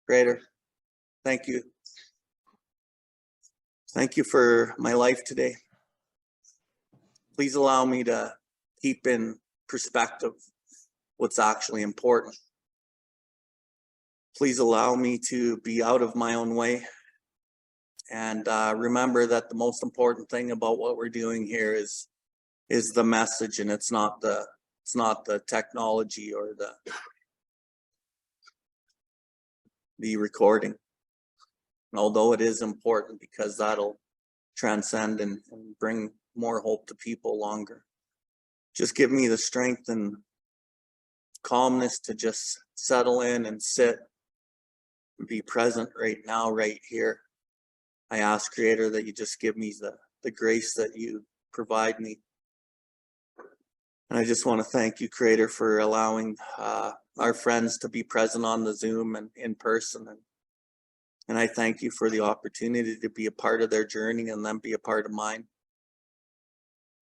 Creator, thank you. Thank you for my life today. Please allow me to keep in perspective what's actually important. Please allow me to be out of my own way and remember that the most important thing about what we're doing here is the message, and it's not the technology or the recording. Although it is important because that'll transcend and bring more hope to people longer. Just give me the strength and calmness to just settle in and sit and be present right now, right here. I ask, Creator, that you just give me the grace that you provide me. And I just want to thank you, Creator, for allowing our friends to be present on the Zoom and in person. And I thank you for the opportunity to be a part of their journey and them be a part of mine.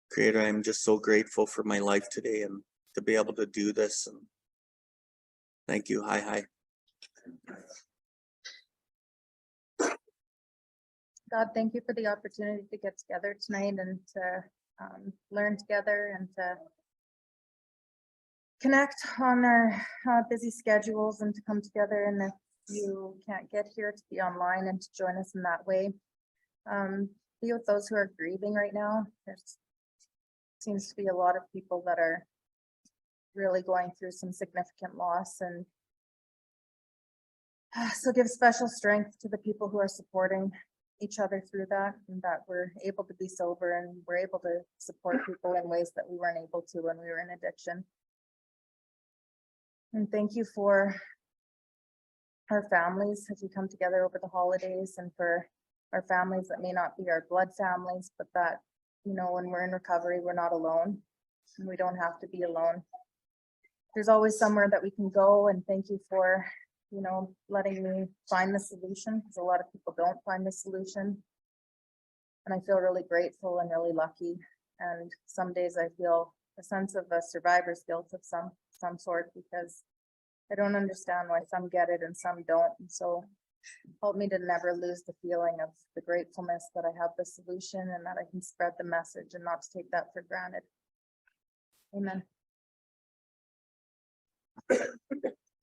Creator, I'm just so grateful for my life today and to be able to do this. And thank you. Hi. God, thank you for the opportunity to get together tonight and to learn together and to connect on our busy schedules and to come together. And if you can't get here, to be online and to join us in that way. Be with those who are grieving right now. There seems to be a lot of people that are really going through some significant loss, and so give special strength to the people who are supporting each other through that, and that we're able to be sober and we're able to support people in ways that we weren't able to when we were in addiction. And thank you for our families as we come together over the holidays, and for our families that may not be our blood families, but that, you know, when we're in recovery, we're not alone and we don't have to be alone. There's always somewhere that we can go, and thank you for, you know, letting me find the solution, because a lot of people don't find the solution. And I feel really grateful and really lucky. And some days I feel a sense of a survivor's guilt of some sort, because I don't understand why some get it and some don't. And so help me to never lose the feeling of the gratefulness that I have the solution and that I can spread the message and not to take that for granted. Amen.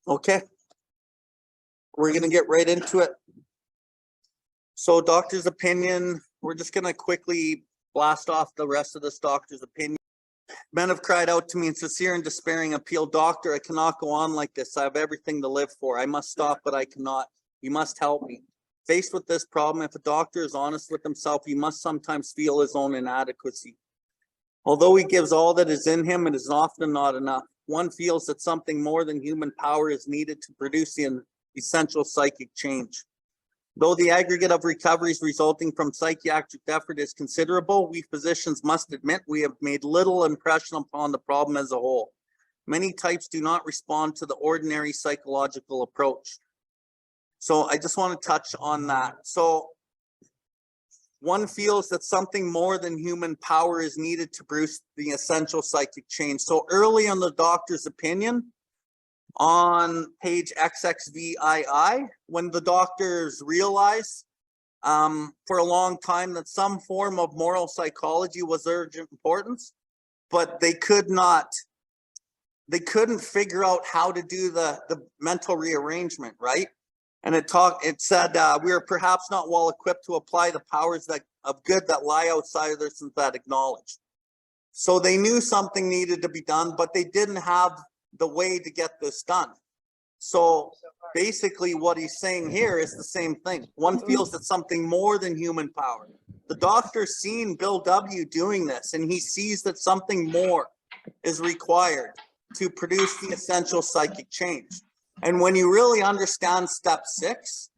Okay. We're going to get right into it. So doctor's opinion, we're just going to quickly blast off the rest of this doctor's opinion. Men have cried out to me in sincere and despairing appeal, "Doctor, I cannot go on like this. I have everything to live for. I must stop, but I cannot. You must help me." Faced with this problem, if a doctor is honest with himself, he must sometimes feel his own inadequacy. Although he gives all that is in him, it is often not enough. One feels that something more than human power is needed to produce the essential psychic change. Though the aggregate of recoveries resulting from psychiatric effort is considerable, we physicians must admit we have made little impression upon the problem as a whole. Many types do not respond to the ordinary psychological approach. So I just want to touch on that. So one feels that something more than human power is needed to produce the essential psychic change. So early in the doctor's opinion, on page XXVII, when the doctors realized for a long time that some form of moral psychology was urgent importance, but they couldn't figure out how to do the mental rearrangement, right? And it said we are perhaps not well equipped to apply the powers of good that lie outside of their synthetic knowledge. So they knew something needed to be done, but they didn't have the way to get this done. So basically what he's saying here is the same thing. One feels that something more than human power. The doctor's seen Bill W. doing this, and he sees that something more is required to produce the essential psychic change. And when you really understand step six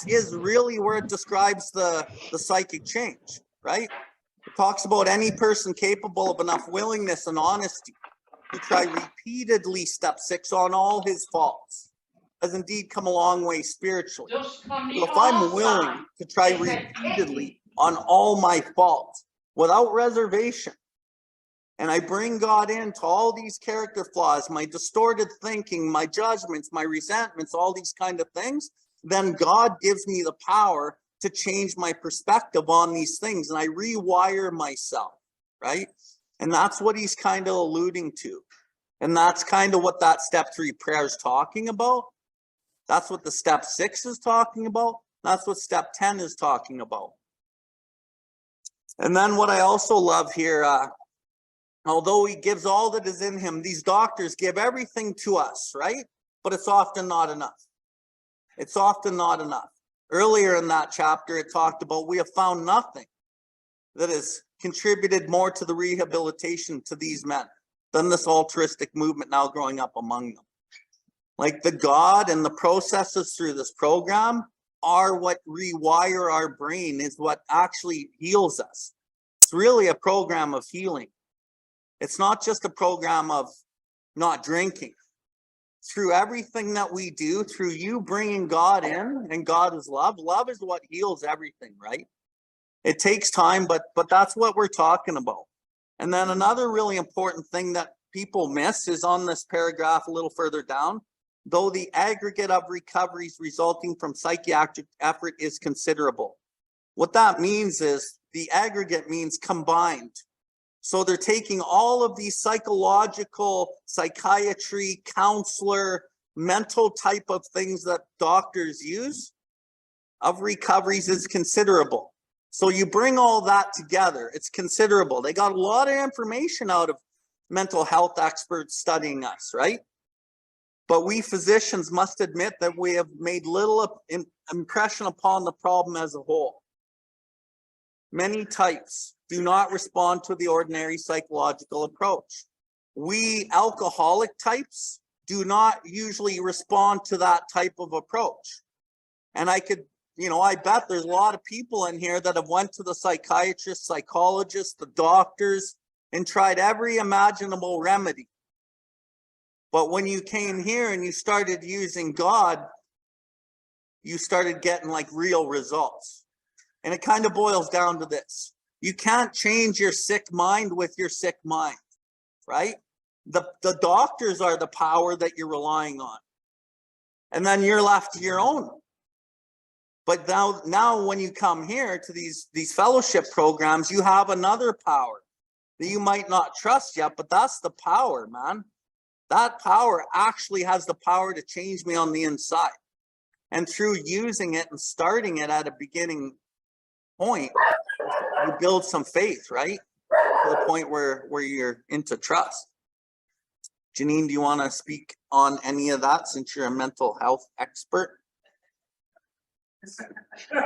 is really where it describes the psychic change, right? It talks about any person capable of enough willingness and honesty to try repeatedly step 6 on all his faults has indeed come a long way spiritually. So if I'm willing to try repeatedly on all my faults without reservation, and I bring God into all these character flaws, my distorted thinking, my judgments, my resentments, all these kind of things, then God gives me the power to change my perspective on these things, and I rewire myself, right? And that's what he's kind of alluding to. And that's kind of what that step 3 prayer is talking about. That's what the step 6 is talking about. That's what step 10 is talking about. And then what I also love here, although he gives all that is in him, these doctors give everything to us, right? But it's often not enough. It's often not enough. Earlier in that chapter, it talked about we have found nothing that has contributed more to the rehabilitation to these men than this altruistic movement now growing up among them. Like the God and the processes through this program are what rewire our brain, is what actually heals us. It's really a program of healing. It's not just a program of not drinking. Through everything that we do, through you bringing God in, and God is love. Love is what heals everything, right? It takes time, but that's what we're talking about. And then another really important thing that people miss is on this paragraph a little further down. Though the aggregate of recoveries resulting from psychiatric effort is considerable. What that means is the aggregate means combined. So they're taking all of these psychological, psychiatry, counselor, mental type of things that doctors use of recoveries is considerable. So you bring all that together, it's considerable. They got a lot of information out of mental health experts studying us, right? But we physicians must admit that we have made little impression upon the problem as a whole. Many types do not respond to the ordinary psychological approach. We alcoholic types do not usually respond to that type of approach. And I could, I bet there's a lot of people in here that have went to the psychiatrist, psychologist, the doctors, and tried every imaginable remedy. But when you came here and you started using God, you started getting like real results. And it kind of boils down to this. You can't change your sick mind with your sick mind, right? The doctors are the power that you're relying on. And then you're left to your own. But now when you come here to these fellowship programs, you have another power that you might not trust yet, but that's the power, man. That power actually has the power to change me on the inside. And through using it and starting it at a beginning point, you build some faith, right? To the point where you're into trust. Janine, do you want to speak on any of that since you're a mental health expert?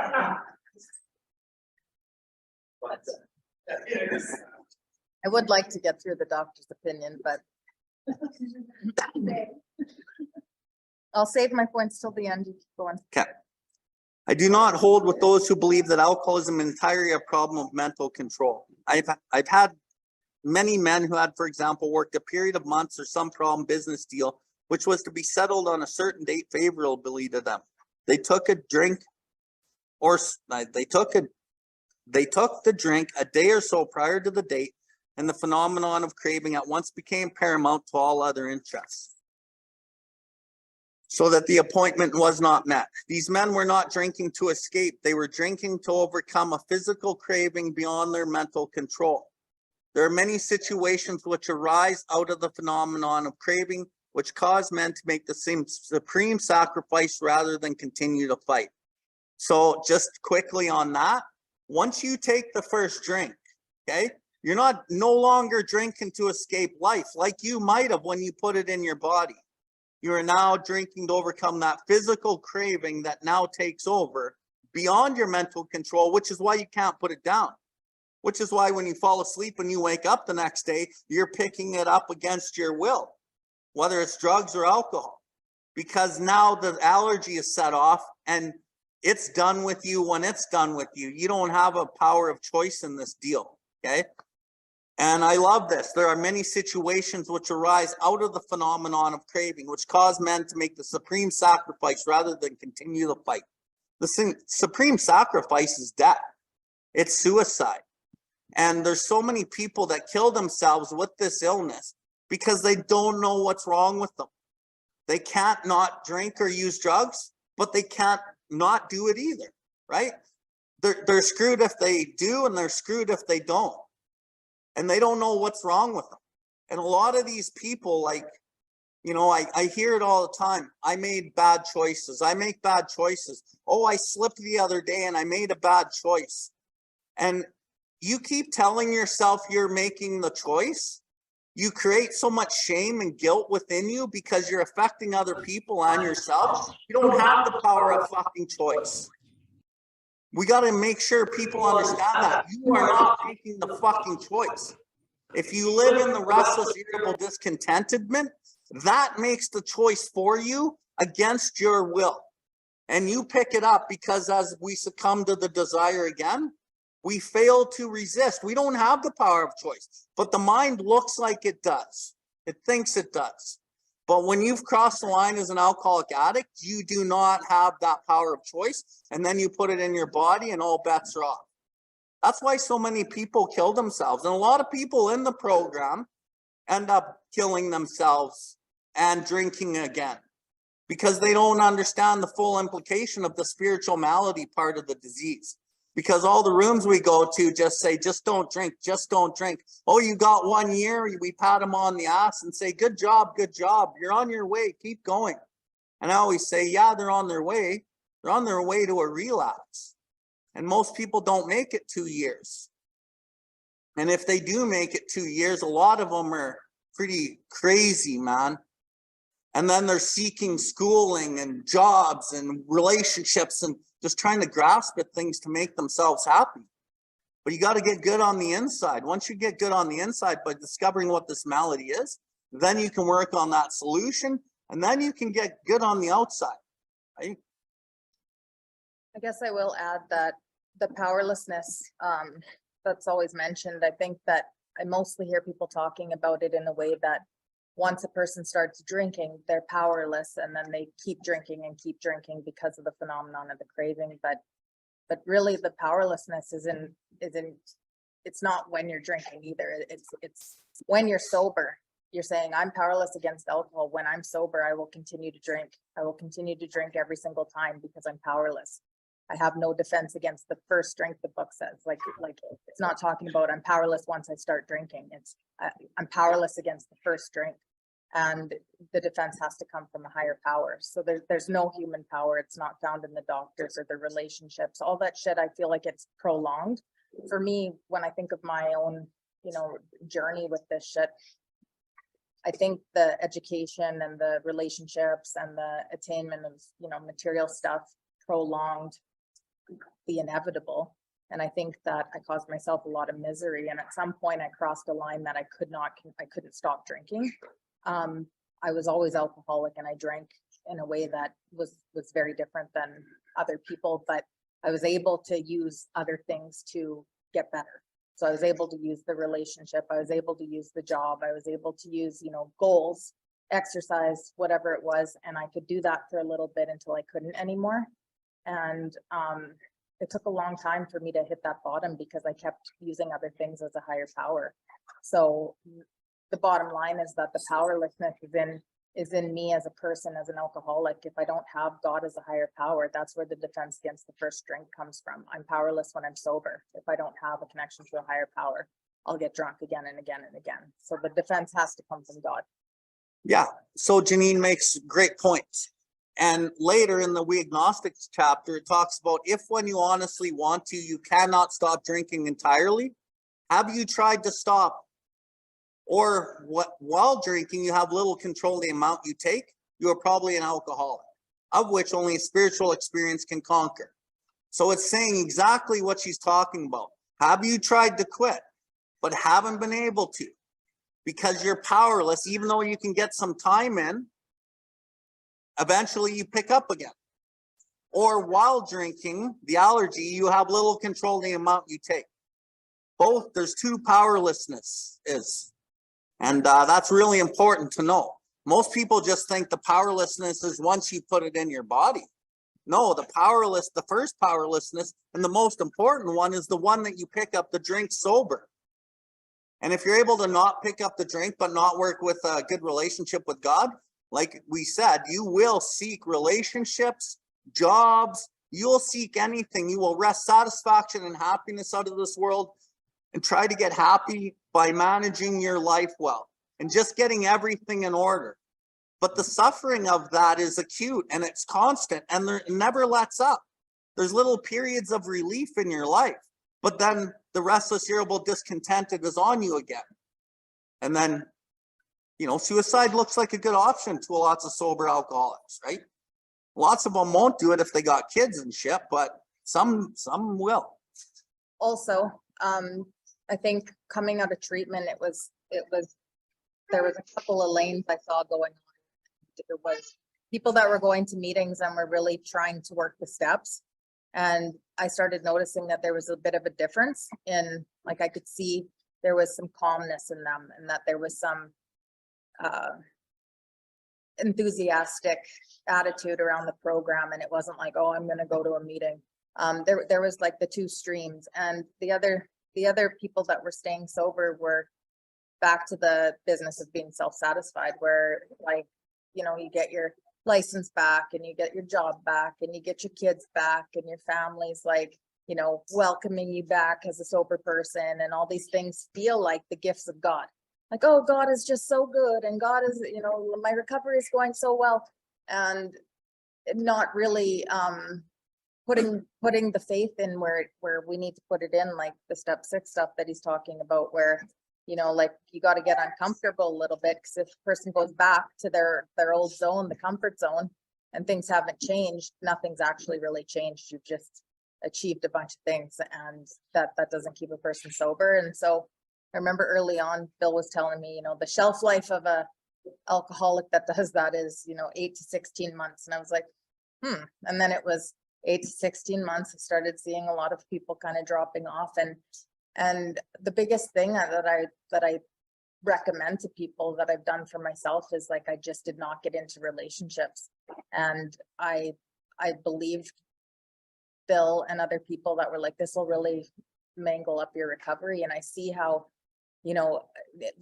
I would like to get through the doctor's opinion, but I'll save my points till the end. You keep going. Okay. I do not hold with those who believe that alcoholism is entirely a problem of mental control. I've had many men who had, for example, worked a period of months or some problem business deal, which was to be settled on a certain date favorably to them. They took a drink, or they took the drink a day or so prior to the date, and the phenomenon of craving at once became paramount to all other interests, so that the appointment was not met. These men were not drinking to escape. They were drinking to overcome a physical craving beyond their mental control. There are many situations which arise out of the phenomenon of craving, which cause men to make the same supreme sacrifice rather than continue to fight. So just quickly on that, once you take the first drink, okay, you're no longer drinking to escape life like you might have when you put it in your body. You are now drinking to overcome that physical craving that now takes over beyond your mental control, which is why you can't put it down. Which is why when you fall asleep and you wake up the next day, you're picking it up against your will, whether it's drugs or alcohol, because now the allergy is set off and it's done with you when it's done with you. You don't have a power of choice in this deal, okay? And I love this. There are many situations which arise out of the phenomenon of craving, which cause men to make the supreme sacrifice rather than continue the fight. The supreme sacrifice is death. It's suicide. And there's so many people that kill themselves with this illness because they don't know what's wrong with them. They can't not drink or use drugs, but they can't not do it either, right? They're screwed if they do, and they're screwed if they don't. And they don't know what's wrong with them. And a lot of these people, like, you know, I hear it all the time. I made bad choices. I make bad choices. Oh, I slipped the other day and I made a bad choice. And you keep telling yourself you're making the choice. You create so much shame and guilt within you because you're affecting other people and yourself. You don't have the power of fucking choice. We got to make sure people understand that you are not making the fucking choice. If you live in the restless, irritable discontentment, that makes the choice for you against your will. And you pick it up because as we succumb to the desire again, we fail to resist. We don't have the power of choice, but the mind looks like it does. It thinks it does. But when you've crossed the line as an alcoholic addict, you do not have that power of choice. And then you put it in your body and all bets are off. That's why so many people kill themselves. And a lot of people in the program end up killing themselves and drinking again because they don't understand the full implication of the spiritual malady part of the disease. Because all the rooms we go to just say, just don't drink, just don't drink. Oh, you got 1 year, we pat them on the ass and say, good job, you're on your way, keep going. And I always say, yeah, they're on their way. They're on their way to a relapse. And most people don't make it 2 years. And if they do make it 2 years, a lot of them are pretty crazy, man. And then they're seeking schooling and jobs and relationships and just trying to grasp at things to make themselves happy. But you got to get good on the inside. Once you get good on the inside by discovering what this malady is, then you can work on that solution, and then you can get good on the outside, right? I guess I will add that the powerlessness that's always mentioned, I think that I mostly hear people talking about it in a way that once a person starts drinking, they're powerless, and then they keep drinking because of the phenomenon of the craving. But really the powerlessness it's not when you're drinking either. It's when you're sober. You're saying, I'm powerless against alcohol. When I'm sober, I will continue to drink. I will continue to drink every single time because I'm powerless. I have no defense against the first drink, the book says. Like it's not talking about I'm powerless once I start drinking. It's I'm powerless against the first drink, and the defense has to come from a higher power. So there's no human power. It's not found in the doctors or the relationships. All that shit, I feel like it's prolonged. For me, when I think of my own, journey with this shit, I think the education and the relationships and the attainment of, material stuff prolonged the inevitable. And I think that I caused myself a lot of misery. And at some point I crossed a line that I couldn't stop drinking. I was always alcoholic, and I drank in a way that was very different than other people, but I was able to use other things to get better. So I was able to use the relationship. I was able to use the job. I was able to use, goals, exercise, whatever it was. And I could do that for a little bit until I couldn't anymore. And it took a long time for me to hit that bottom because I kept using other things as a higher power. So the bottom line is that the powerlessness is in me as a person, as an alcoholic. If I don't have God as a higher power, that's where the defense against the first drink comes from. I'm powerless when I'm sober. If I don't have a connection to a higher power, I'll get drunk again and again and again. So the defense has to come from God. Yeah. So Janine makes great points. And later in the We Agnostics chapter, it talks about if when you honestly want to, you cannot stop drinking entirely. Have you tried to stop? Or while drinking, you have little control of the amount you take, you are probably an alcoholic, of which only a spiritual experience can conquer. So it's saying exactly what she's talking about. Have you tried to quit, but haven't been able to? Because you're powerless, even though you can get some time in, eventually you pick up again. Or while drinking, the allergy, you have little control of the amount you take. Both, there's two powerlessnesses. And that's really important to know. Most people just think the powerlessness is once you put it in your body. No, the first powerlessness and the most important one is the one that you pick up the drink sober. And if you're able to not pick up the drink, but not work with a good relationship with God, like we said, you will seek relationships, jobs, you'll seek anything. You will wrest satisfaction and happiness out of this world and try to get happy by managing your life well and just getting everything in order. But the suffering of that is acute and it's constant and it never lets up. There's little periods of relief in your life, but then the restless, irritable, discontented is on you again. And then, you know, suicide looks like a good option to lots of sober alcoholics, right? Lots of them won't do it if they got kids and shit, but some will. Also, I think coming out of treatment, there was a couple of lanes I saw going on. There was people that were going to meetings and were really trying to work the steps. And I started noticing that there was a bit of a difference in, like, I could see there was some calmness in them and that there was some enthusiastic attitude around the program. And it wasn't like, oh, I'm going to go to a meeting. There was like the two streams, and the other people that were staying sober were back to the business of being self-satisfied, where, like, you know, you get your license back and you get your job back and you get your kids back and your family's, like, you know, welcoming you back as a sober person, and all these things feel like the gifts of God. Like, oh, God is just so good, and God is, you know, my recovery is going so well, and not really putting the faith in where we need to put it in, like the step 6 stuff that he's talking about, where, you know, like, you got to get uncomfortable a little bit, because if a person goes back to their old zone, the comfort zone, and things haven't changed, nothing's actually really changed. You've just achieved a bunch of things, and that doesn't keep a person sober. And so I remember early on, Bill was telling me, you know, the shelf life of a alcoholic that does that is, you know, 8 to 16 months. And I was like, and then it was 8 to 16 months. I started seeing a lot of people kind of dropping off, and the biggest thing that I recommend to people that I've done for myself is, like, I just did not get into relationships. And I believed Bill and other people that were like, this will really mangle up your recovery. And I see how, you know,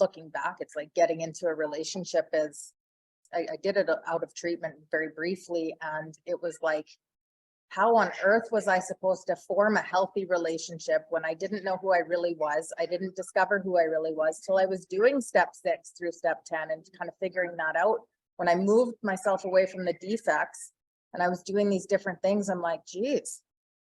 looking back, it's like getting into a relationship is, I did it out of treatment very briefly. And it was like, how on earth was I supposed to form a healthy relationship when I didn't know who I really was? I didn't discover who I really was till I was doing step 6 through step 10 and kind of figuring that out. When I moved myself away from the defects and I was doing these different things, I'm like, geez,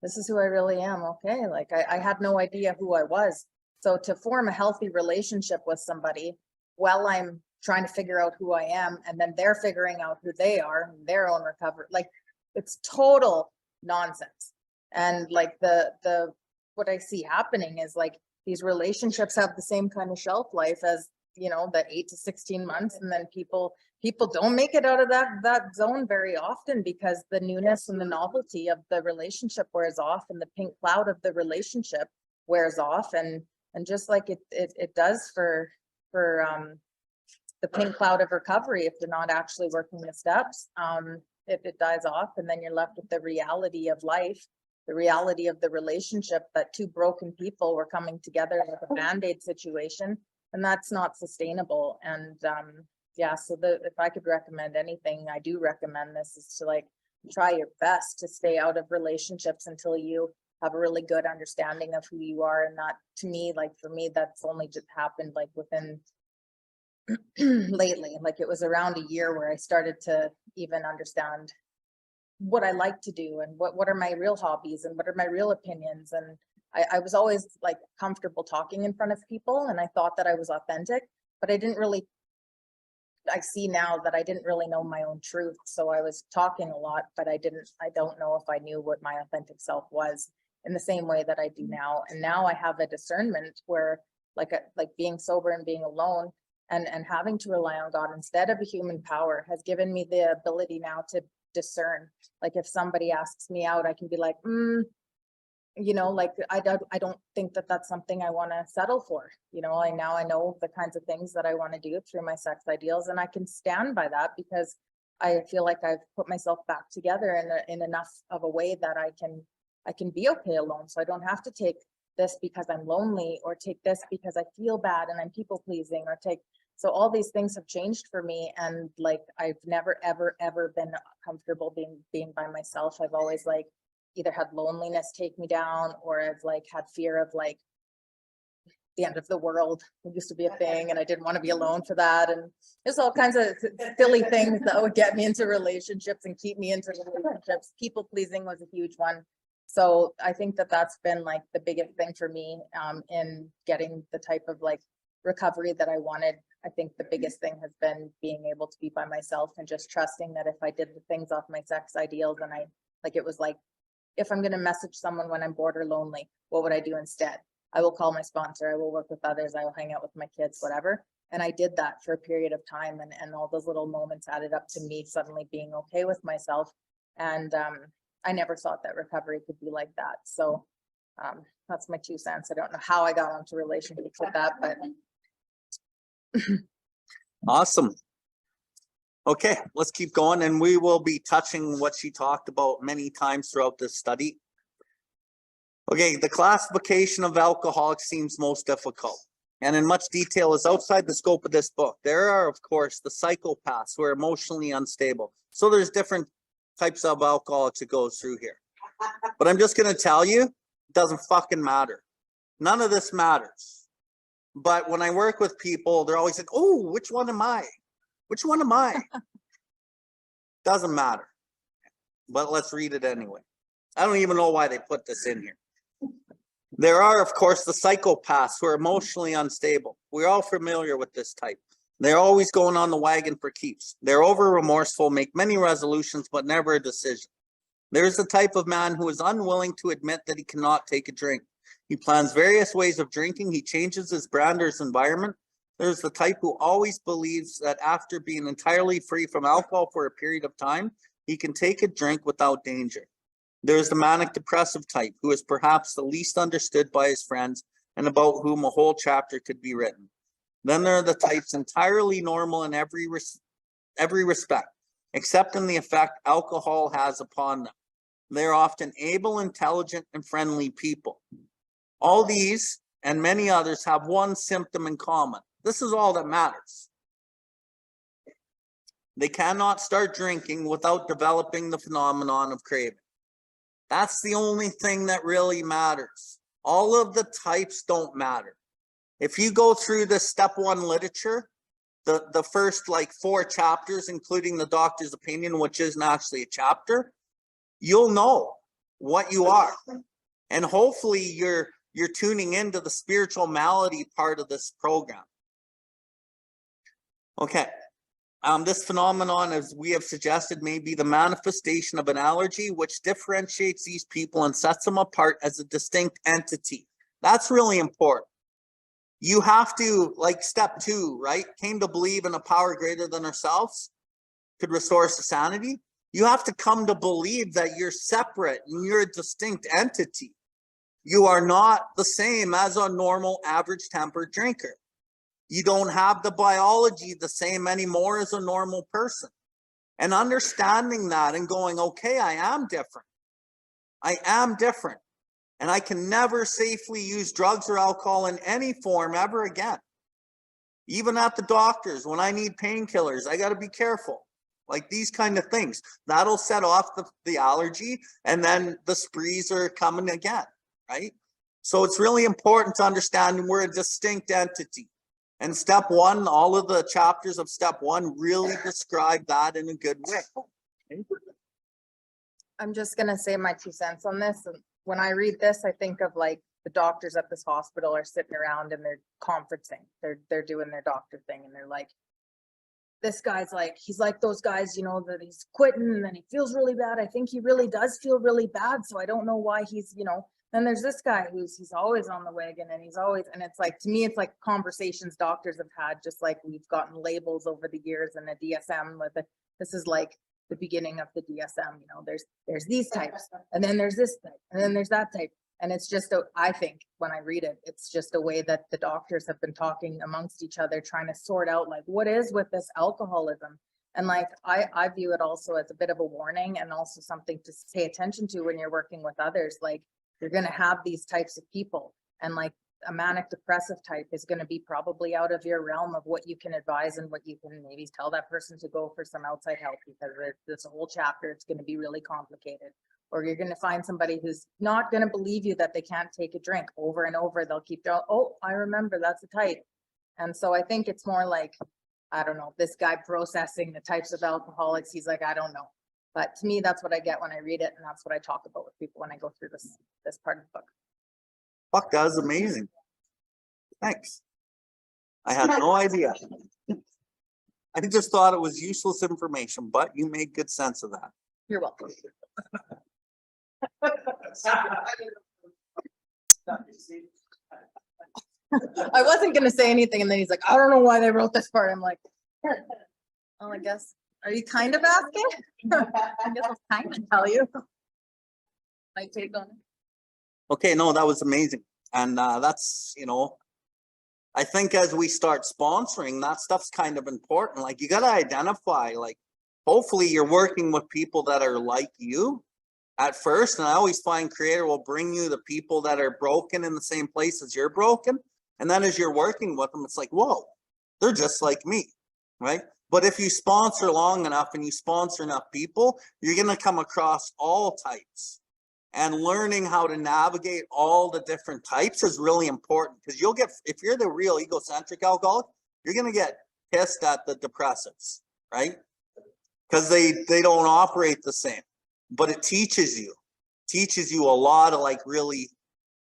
this is who I really am. Okay. Like, I had no idea who I was. So to form a healthy relationship with somebody while I'm trying to figure out who I am, and then they're figuring out who they are, their own recovery, like, it's total nonsense. And like the what I see happening is, like, these relationships have the same kind of shelf life as, you know, that 8 to 16 months, and then people don't make it out of that zone very often, because the newness and the novelty of the relationship wears off, and the pink cloud of the relationship wears off, and just like it does for the pink cloud of recovery, if you're not actually working the steps, it dies off, and then you're left with the reality of life, the reality of the relationship, that two broken people were coming together like a Band-Aid situation, and that's not sustainable. And yeah, so if I could recommend anything, I do recommend this, is to, like, try your best to stay out of relationships until you have a really good understanding of who you are. And that, to me, like, for me, that's only just happened like within lately. Like, it was around a year where I started to even understand what I like to do, and what are my real hobbies, and what are my real opinions. And I was always, like, comfortable talking in front of people, and I thought that I was authentic, but I see now that I didn't really know my own truth. So I was talking a lot, but I don't know if I knew what my authentic self was in the same way that I do now. And now I have a discernment where, like being sober and being alone, and having to rely on God instead of a human power, has given me the ability now to discern. Like, if somebody asks me out, I can be like, you know, like, I don't think that that's something I want to settle for. You know, I know the kinds of things that I want to do through my sex ideals, and I can stand by that, because I feel like I've put myself back together in enough of a way that I can be okay alone. So I don't have to take this because I'm lonely, or take this because I feel bad and I'm people pleasing, or take, so all these things have changed for me. And like, I've never, ever been comfortable being by myself. I've always like either had loneliness take me down, or I've like had fear of like the end of the world. It used to be a thing, and I didn't want to be alone for that. And there's all kinds of silly things that would get me into relationships and keep me into relationships. People pleasing was a huge one. So I think that that's been like the biggest thing for me in getting the type of like recovery that I wanted. I think the biggest thing has been being able to be by myself and just trusting that if I did the things off my sex ideals, and I like, it was like, if I'm going to message someone when I'm bored or lonely, what would I do instead? I will call my sponsor. I will work with others. I will hang out with my kids, whatever. And I did that for a period of time. And all those little moments added up to me suddenly being okay with myself. And I never thought that recovery could be like that. So that's my 2 cents. I don't know how I got onto relationships with that, but. Awesome. Okay, let's keep going, and we will be touching what she talked about many times throughout this study. Okay, the classification of alcoholics seems most difficult, and in much detail is outside the scope of this book. There are, of course, the psychopaths who are emotionally unstable. So there's different types of alcoholics it goes through here. But I'm just going to tell you, it doesn't fucking matter. None of this matters. But when I work with people, they're always like, oh, which one am I? Which one am I? Doesn't matter. But let's read it anyway. I don't even know why they put this in here. There are, of course, the psychopaths who are emotionally unstable. We're all familiar with this type. They're always going on the wagon for keeps. They're over remorseful, make many resolutions, but never a decision. There's the type of man who is unwilling to admit that he cannot take a drink. He plans various ways of drinking. He changes his brand or his environment. There's the type who always believes that after being entirely free from alcohol for a period of time, he can take a drink without danger. There's the manic depressive type, who is perhaps the least understood by his friends and about whom a whole chapter could be written. Then there are the types entirely normal in every respect, except in the effect alcohol has upon them. They're often able, intelligent, and friendly people. All these and many others have one symptom in common. This is all that matters. They cannot start drinking without developing the phenomenon of craving. That's the only thing that really matters. All of the types don't matter. If you go through the step 1 literature, the first like 4 chapters, including the doctor's opinion, which isn't actually a chapter, you'll know what you are. And hopefully you're tuning into the spiritual malady part of this program. Okay. This phenomenon, as we have suggested, may be the manifestation of an allergy, which differentiates these people and sets them apart as a distinct entity. That's really important. You have to, like step 2, right? Came to believe in a power greater than ourselves, could restore us to sanity. You have to come to believe that you're separate and you're a distinct entity. You are not the same as a normal average tempered drinker. You don't have the biology the same anymore as a normal person. And understanding that and going, okay, I am different. I am different. And I can never safely use drugs or alcohol in any form ever again. Even at the doctor's, when I need painkillers, I got to be careful. Like these kind of things. That'll set off the allergy, and then the sprees are coming again, right? So it's really important to understand we're a distinct entity. And step 1, all of the chapters of step 1 really describe that in a good way. Okay. I'm just going to say my 2 cents on this. And when I read this, I think of like the doctors at this hospital are sitting around and they're conferencing. They're doing their doctor thing, and they're like, this guy's like, he's like those guys, you know, that he's quitting and then he feels really bad. I think he really does feel really bad. So I don't know why he's, you know. Then there's this guy he's always on the wagon, and he's always, and it's like, to me, it's like conversations doctors have had, just like we've gotten labels over the years in a DSM with it. This is like the beginning of the DSM, you know, there's these types, and then there's this type, and then there's that type. And it's just, I think when I read it, it's just a way that the doctors have been talking amongst each other, trying to sort out like, what is with this alcoholism? And like, I view it also as a bit of a warning and also something to pay attention to when you're working with others. Like, you're gonna have these types of people, and like a manic depressive type is gonna be probably out of your realm of what you can advise and what you can maybe tell that person to go for some outside help, because this whole chapter, it's gonna be really complicated. Or you're gonna find somebody who's not gonna believe you that they can't take a drink over and over. They'll keep going, oh, I remember, that's a type. And so I think it's more like, I don't know, this guy processing the types of alcoholics, he's like, I don't know. But to me, that's what I get when I read it, and that's what I talk about with people when I go through this part of the book. Fuck, that was amazing. Thanks. I had no idea. I just thought it was useless information, but you made good sense of that. You're welcome. I wasn't gonna say anything, and then he's like, I don't know why they wrote this part. I'm like, oh, I guess, are you kind of asking? I guess I'll kind of tell you. My take on it. Okay, no, that was amazing. And that's, you know, I think as we start sponsoring, that stuff's kind of important. Like, you got to identify, like, hopefully you're working with people that are like you at first. And I always find creator will bring you the people that are broken in the same place as you're broken. And then as you're working with them, it's like, whoa, they're just like me, right? But if you sponsor long enough and you sponsor enough people, you're going to come across all types. And learning how to navigate all the different types is really important, because you'll get, if you're the real egocentric alcoholic, you're going to get pissed at the depressives, right? Because they don't operate the same. But it teaches you a lot of, like, really,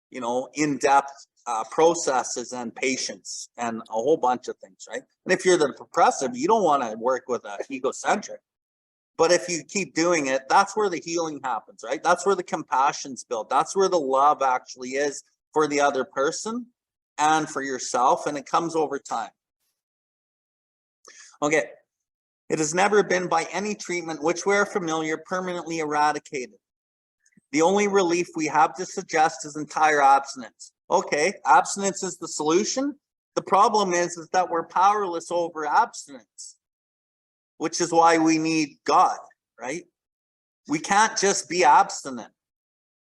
you know, in-depth processes and patience and a whole bunch of things, right? And if you're the depressive, you don't want to work with an egocentric. But if you keep doing it, that's where the healing happens, right? That's where the compassion's built. That's where the love actually is for the other person and for yourself, and it comes over time. Okay. It has never been by any treatment which we are familiar permanently eradicated. The only relief we have to suggest is entire abstinence. Okay, abstinence is the solution. The problem is that we're powerless over abstinence, which is why we need God, right? We can't just be abstinent,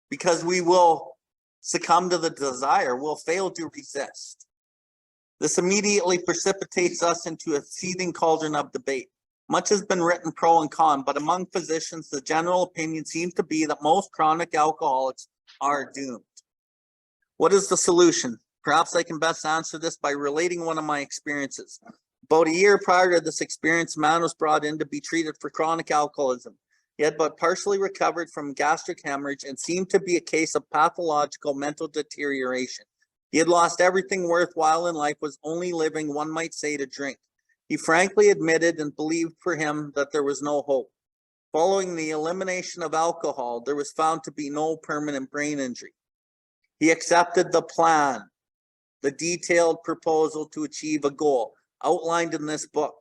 because we will succumb to the desire. We'll fail to resist. This immediately precipitates us into a seething cauldron of debate. Much has been written pro and con, but among physicians, the general opinion seems to be that most chronic alcoholics are doomed. What is the solution? Perhaps I can best answer this by relating one of my experiences. About a year prior to this experience, a man was brought in to be treated for chronic alcoholism. He had but partially recovered from gastric hemorrhage and seemed to be a case of pathological mental deterioration. He had lost everything worthwhile in life, was only living, one might say, to drink. He frankly admitted and believed for him that there was no hope. Following the elimination of alcohol, there was found to be no permanent brain injury. He accepted the plan, the detailed proposal to achieve a goal outlined in this book.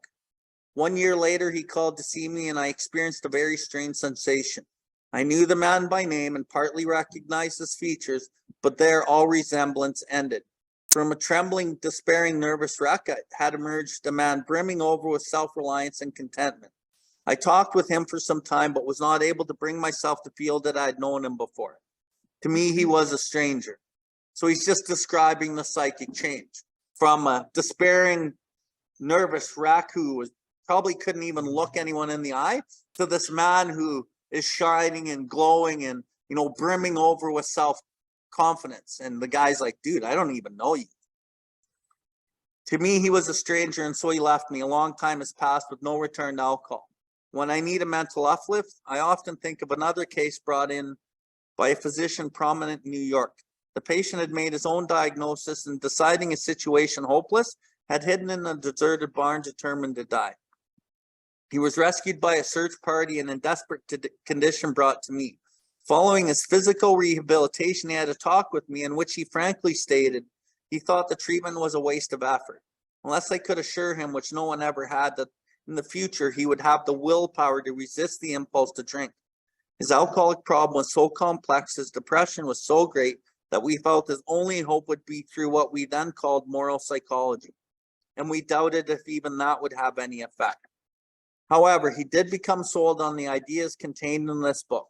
1 year later, he called to see me, and I experienced a very strange sensation. I knew the man by name and partly recognized his features, but there all resemblance ended. From a trembling, despairing, nervous wreck had emerged a man brimming over with self-reliance and contentment. I talked with him for some time, but was not able to bring myself to feel that I had known him before. To me, he was a stranger. So he's just describing the psychic change from a despairing, nervous wreck who probably couldn't even look anyone in the eye to this man who is shining and glowing and, you know, brimming over with self-confidence. And the guy's like, dude, I don't even know you. To me, he was a stranger, and so he left me. A long time has passed with no return to alcohol. When I need a mental uplift, I often think of another case brought in by a physician prominent in New York. The patient had made his own diagnosis and, deciding his situation hopeless, had hidden in a deserted barn, determined to die. He was rescued by a search party and in desperate condition brought to me. Following his physical rehabilitation, he had a talk with me in which he frankly stated he thought the treatment was a waste of effort, unless I could assure him, which no one ever had, that in the future he would have the willpower to resist the impulse to drink. His alcoholic problem was so complex, his depression was so great, that we felt his only hope would be through what we then called moral psychology. And we doubted if even that would have any effect. However, he did become sold on the ideas contained in this book.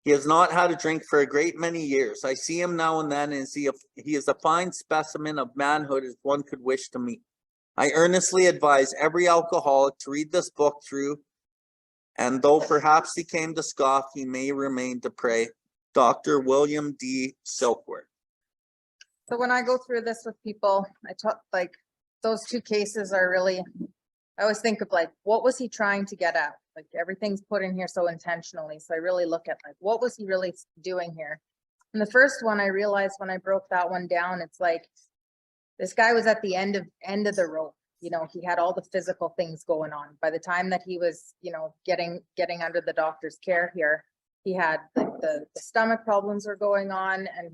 He has not had a drink for a great many years. I see him now and then, and he is a fine specimen of manhood as one could wish to meet. I earnestly advise every alcoholic to read this book through, and though perhaps he came to scoff, he may remain to pray. Dr. William D. Silkworth. So when I go through this with people, I talk like those two cases are really, I always think of like, what was he trying to get at? Like everything's put in here so intentionally. So I really look at like, what was he really doing here? And the first one I realized when I broke that one down, it's like, this guy was at the end of the rope. You know, he had all the physical things going on. By the time that he was, you know, getting under the doctor's care here, he had the stomach problems were going on, and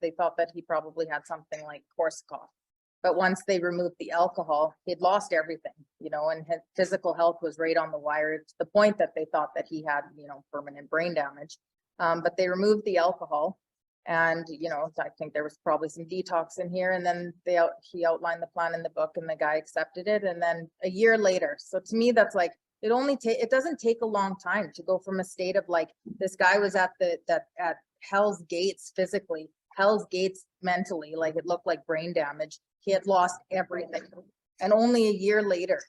they thought that he probably had something like Korsakoff. But once they removed the alcohol, he'd lost everything, you know, and his physical health was right on the wire to the point that they thought that he had, you know, permanent brain damage. But they removed the alcohol, and, you know, I think there was probably some detox in here, and then he outlined the plan in the book, and the guy accepted it. And then a year later, so to me, that's like, it doesn't take a long time to go from a state of like, this guy was at hell's gates physically, hell's gates mentally, like it looked like brain damage. He had lost everything. And only a year later,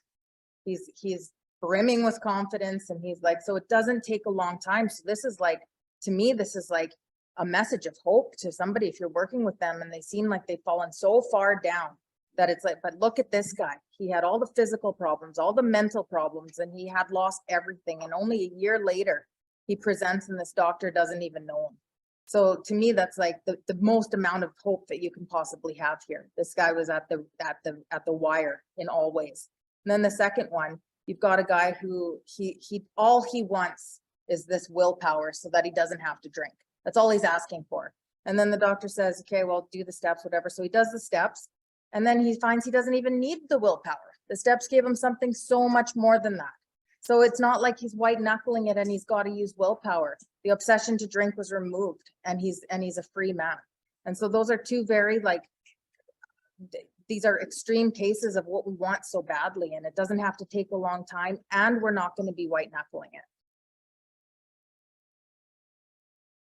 he's brimming with confidence, and he's like, so it doesn't take a long time. So this is like, to me, this is like a message of hope to somebody if you're working with them and they seem like they've fallen so far down that it's like, but look at this guy. He had all the physical problems, all the mental problems, and he had lost everything. And only a year later, he presents and this doctor doesn't even know him. So to me, that's like the most amount of hope that you can possibly have here. This guy was at the wire in all ways. And then the second one, you've got a guy who all he wants is this willpower so that he doesn't have to drink. That's all he's asking for. And then the doctor says, okay, well, do the steps, whatever. So he does the steps, and then he finds he doesn't even need the willpower. The steps gave him something so much more than that. So it's not like he's white knuckling it and he's got to use willpower. The obsession to drink was removed, and he's a free man. And so those are two very these are extreme cases of what we want so badly, and it doesn't have to take a long time, and we're not going to be white knuckling it.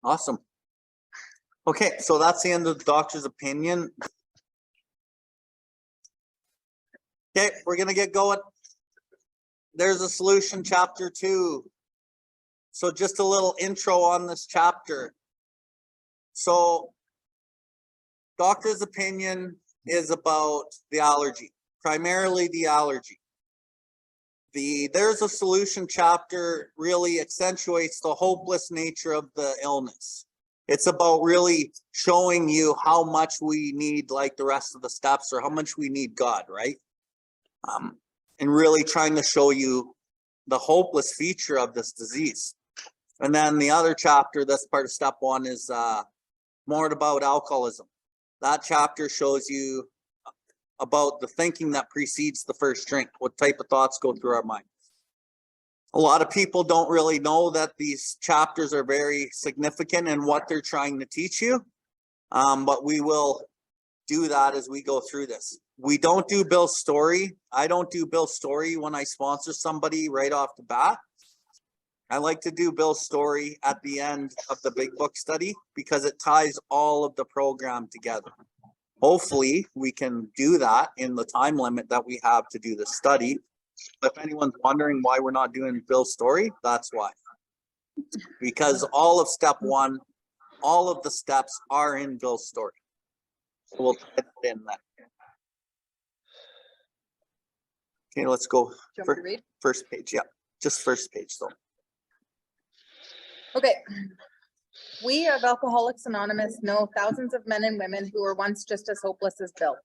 Awesome. Okay, so that's the end of the doctor's opinion. Okay, we're gonna get going. There's a solution, chapter 2. So just a little intro on this chapter. So doctor's opinion is about the allergy, primarily the allergy. There's a solution chapter really accentuates the hopeless nature of the illness. It's about really showing you how much we need, like the rest of the steps, or how much we need God, right? And really trying to show you the hopeless feature of this disease. And then the other chapter, that's part of step 1, is more about alcoholism. That chapter shows you about the thinking that precedes the first drink, what type of thoughts go through our mind. A lot of people don't really know that these chapters are very significant in what they're trying to teach you, but we will do that as we go through this. We don't do Bill's story. I don't do Bill's story when I sponsor somebody right off the bat. I like to do Bill's story at the end of the big book study because it ties all of the program together. Hopefully we can do that in the time limit that we have to do the study. If anyone's wondering why we're not doing Bill's story, that's why. Because all of step 1, all of the steps are in Bill's story. So we'll put it in that. Okay, let's go. Do you want me to read? First page, yeah. Just first page though. Okay. We of Alcoholics Anonymous know thousands of men and women who were once just as hopeless as Bill.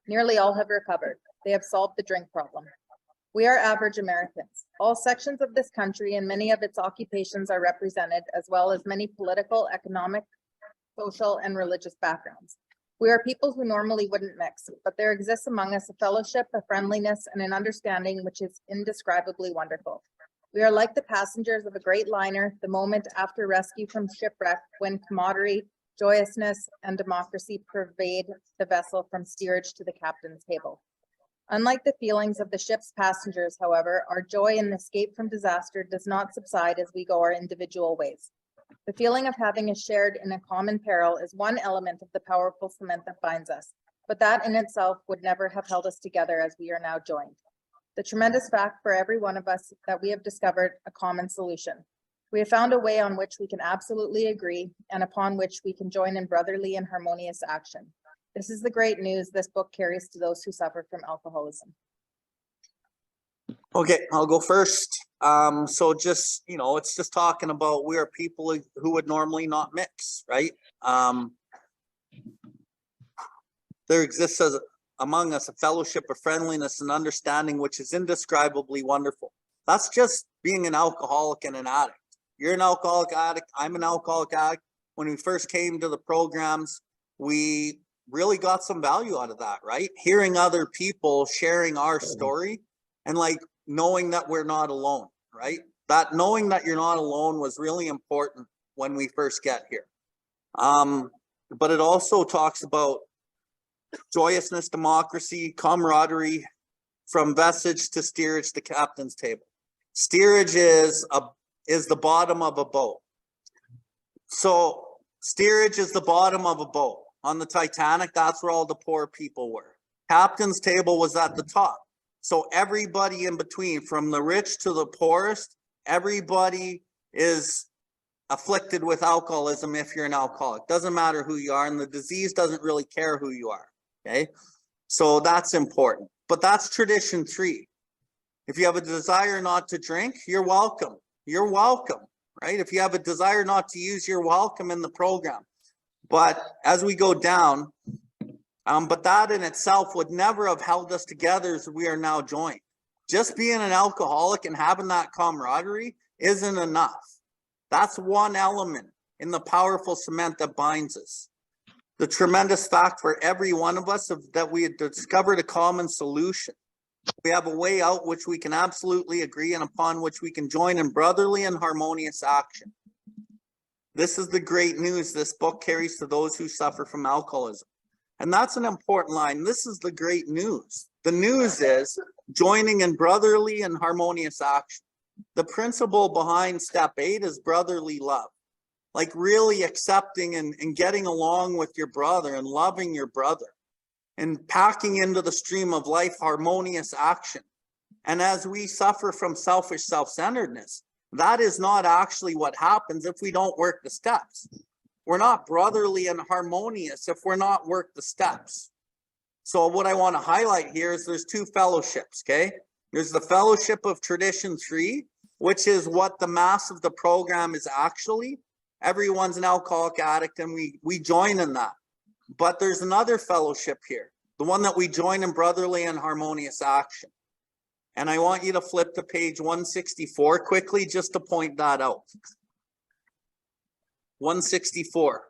Nearly all have recovered. They have solved the drink problem. We are average Americans. All sections of this country and many of its occupations are represented, as well as many political, economic, social, and religious backgrounds. We are people who normally wouldn't mix, but there exists among us a fellowship, a friendliness, and an understanding which is indescribably wonderful. We are like the passengers of a great liner, the moment after rescue from shipwreck, when camaraderie, joyousness, and democracy pervade the vessel from steerage to the captain's table. Unlike the feelings of the ship's passengers, however, our joy in the escape from disaster does not subside as we go our individual ways. The feeling of having shared in a common peril is one element of the powerful cement that binds us, but that in itself would never have held us together as we are now joined. The tremendous fact for every one of us that we have discovered a common solution. We have found a way on which we can absolutely agree and upon which we can join in brotherly and harmonious action. This is the great news this book carries to those who suffer from alcoholism. Okay, I'll go first. So just, it's just talking about we are people who would normally not mix, right? There exists among us a fellowship of friendliness and understanding, which is indescribably wonderful. That's just being an alcoholic and an addict. You're an alcoholic addict. I'm an alcoholic addict. When we first came to the programs, we really got some value out of that, right? Hearing other people sharing our story and like knowing that we're not alone, right? That knowing that you're not alone was really important when we first get here. But it also talks about joyousness, democracy, camaraderie, from vestige to steerage to captain's table. Steerage is the bottom of a boat. So steerage is the bottom of a boat. On the Titanic, that's where all the poor people were. Captain's table was at the top. So everybody in between, from the rich to the poorest, everybody is afflicted with alcoholism if you're an alcoholic. Doesn't matter who you are, and the disease doesn't really care who you are, okay? So that's important. But that's tradition 3. If you have a desire not to drink, you're welcome. You're welcome, right? If you have a desire not to use, you're welcome in the program. But as we go down, but that in itself would never have held us together as we are now joined. Just being an alcoholic and having that camaraderie isn't enough. That's one element in the powerful cement that binds us. The tremendous fact for every one of us that we had discovered a common solution. We have a way out which we can absolutely agree and upon which we can join in brotherly and harmonious action. This is the great news this book carries to those who suffer from alcoholism. And that's an important line. This is the great news. The news is joining in brotherly and harmonious action. The principle behind step 8 is brotherly love. Like really accepting and getting along with your brother and loving your brother and packing into the stream of life harmonious action. And as we suffer from selfish self-centeredness, that is not actually what happens if we don't work the steps. We're not brotherly and harmonious if we're not work the steps. So what I want to highlight here is there's 2 fellowships, okay? There's the fellowship of tradition 3, which is what the mass of the program is actually. Everyone's an alcoholic addict and we join in that. But there's another fellowship here, the one that we join in brotherly and harmonious action. And I want you to flip to page 164 quickly just to point that out. 164.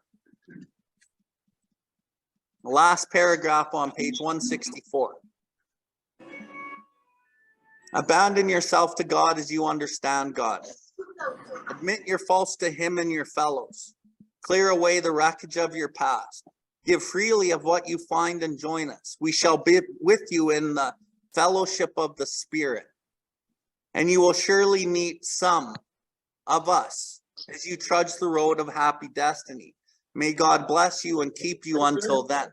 The last paragraph on page 164. Abandon yourself to God as you understand God. Admit your faults to him and your fellows. Clear away the wreckage of your past. Give freely of what you find and join us. We shall be with you in the fellowship of the Spirit. And you will surely meet some of us as you trudge the road of happy destiny. May God bless you and keep you until then.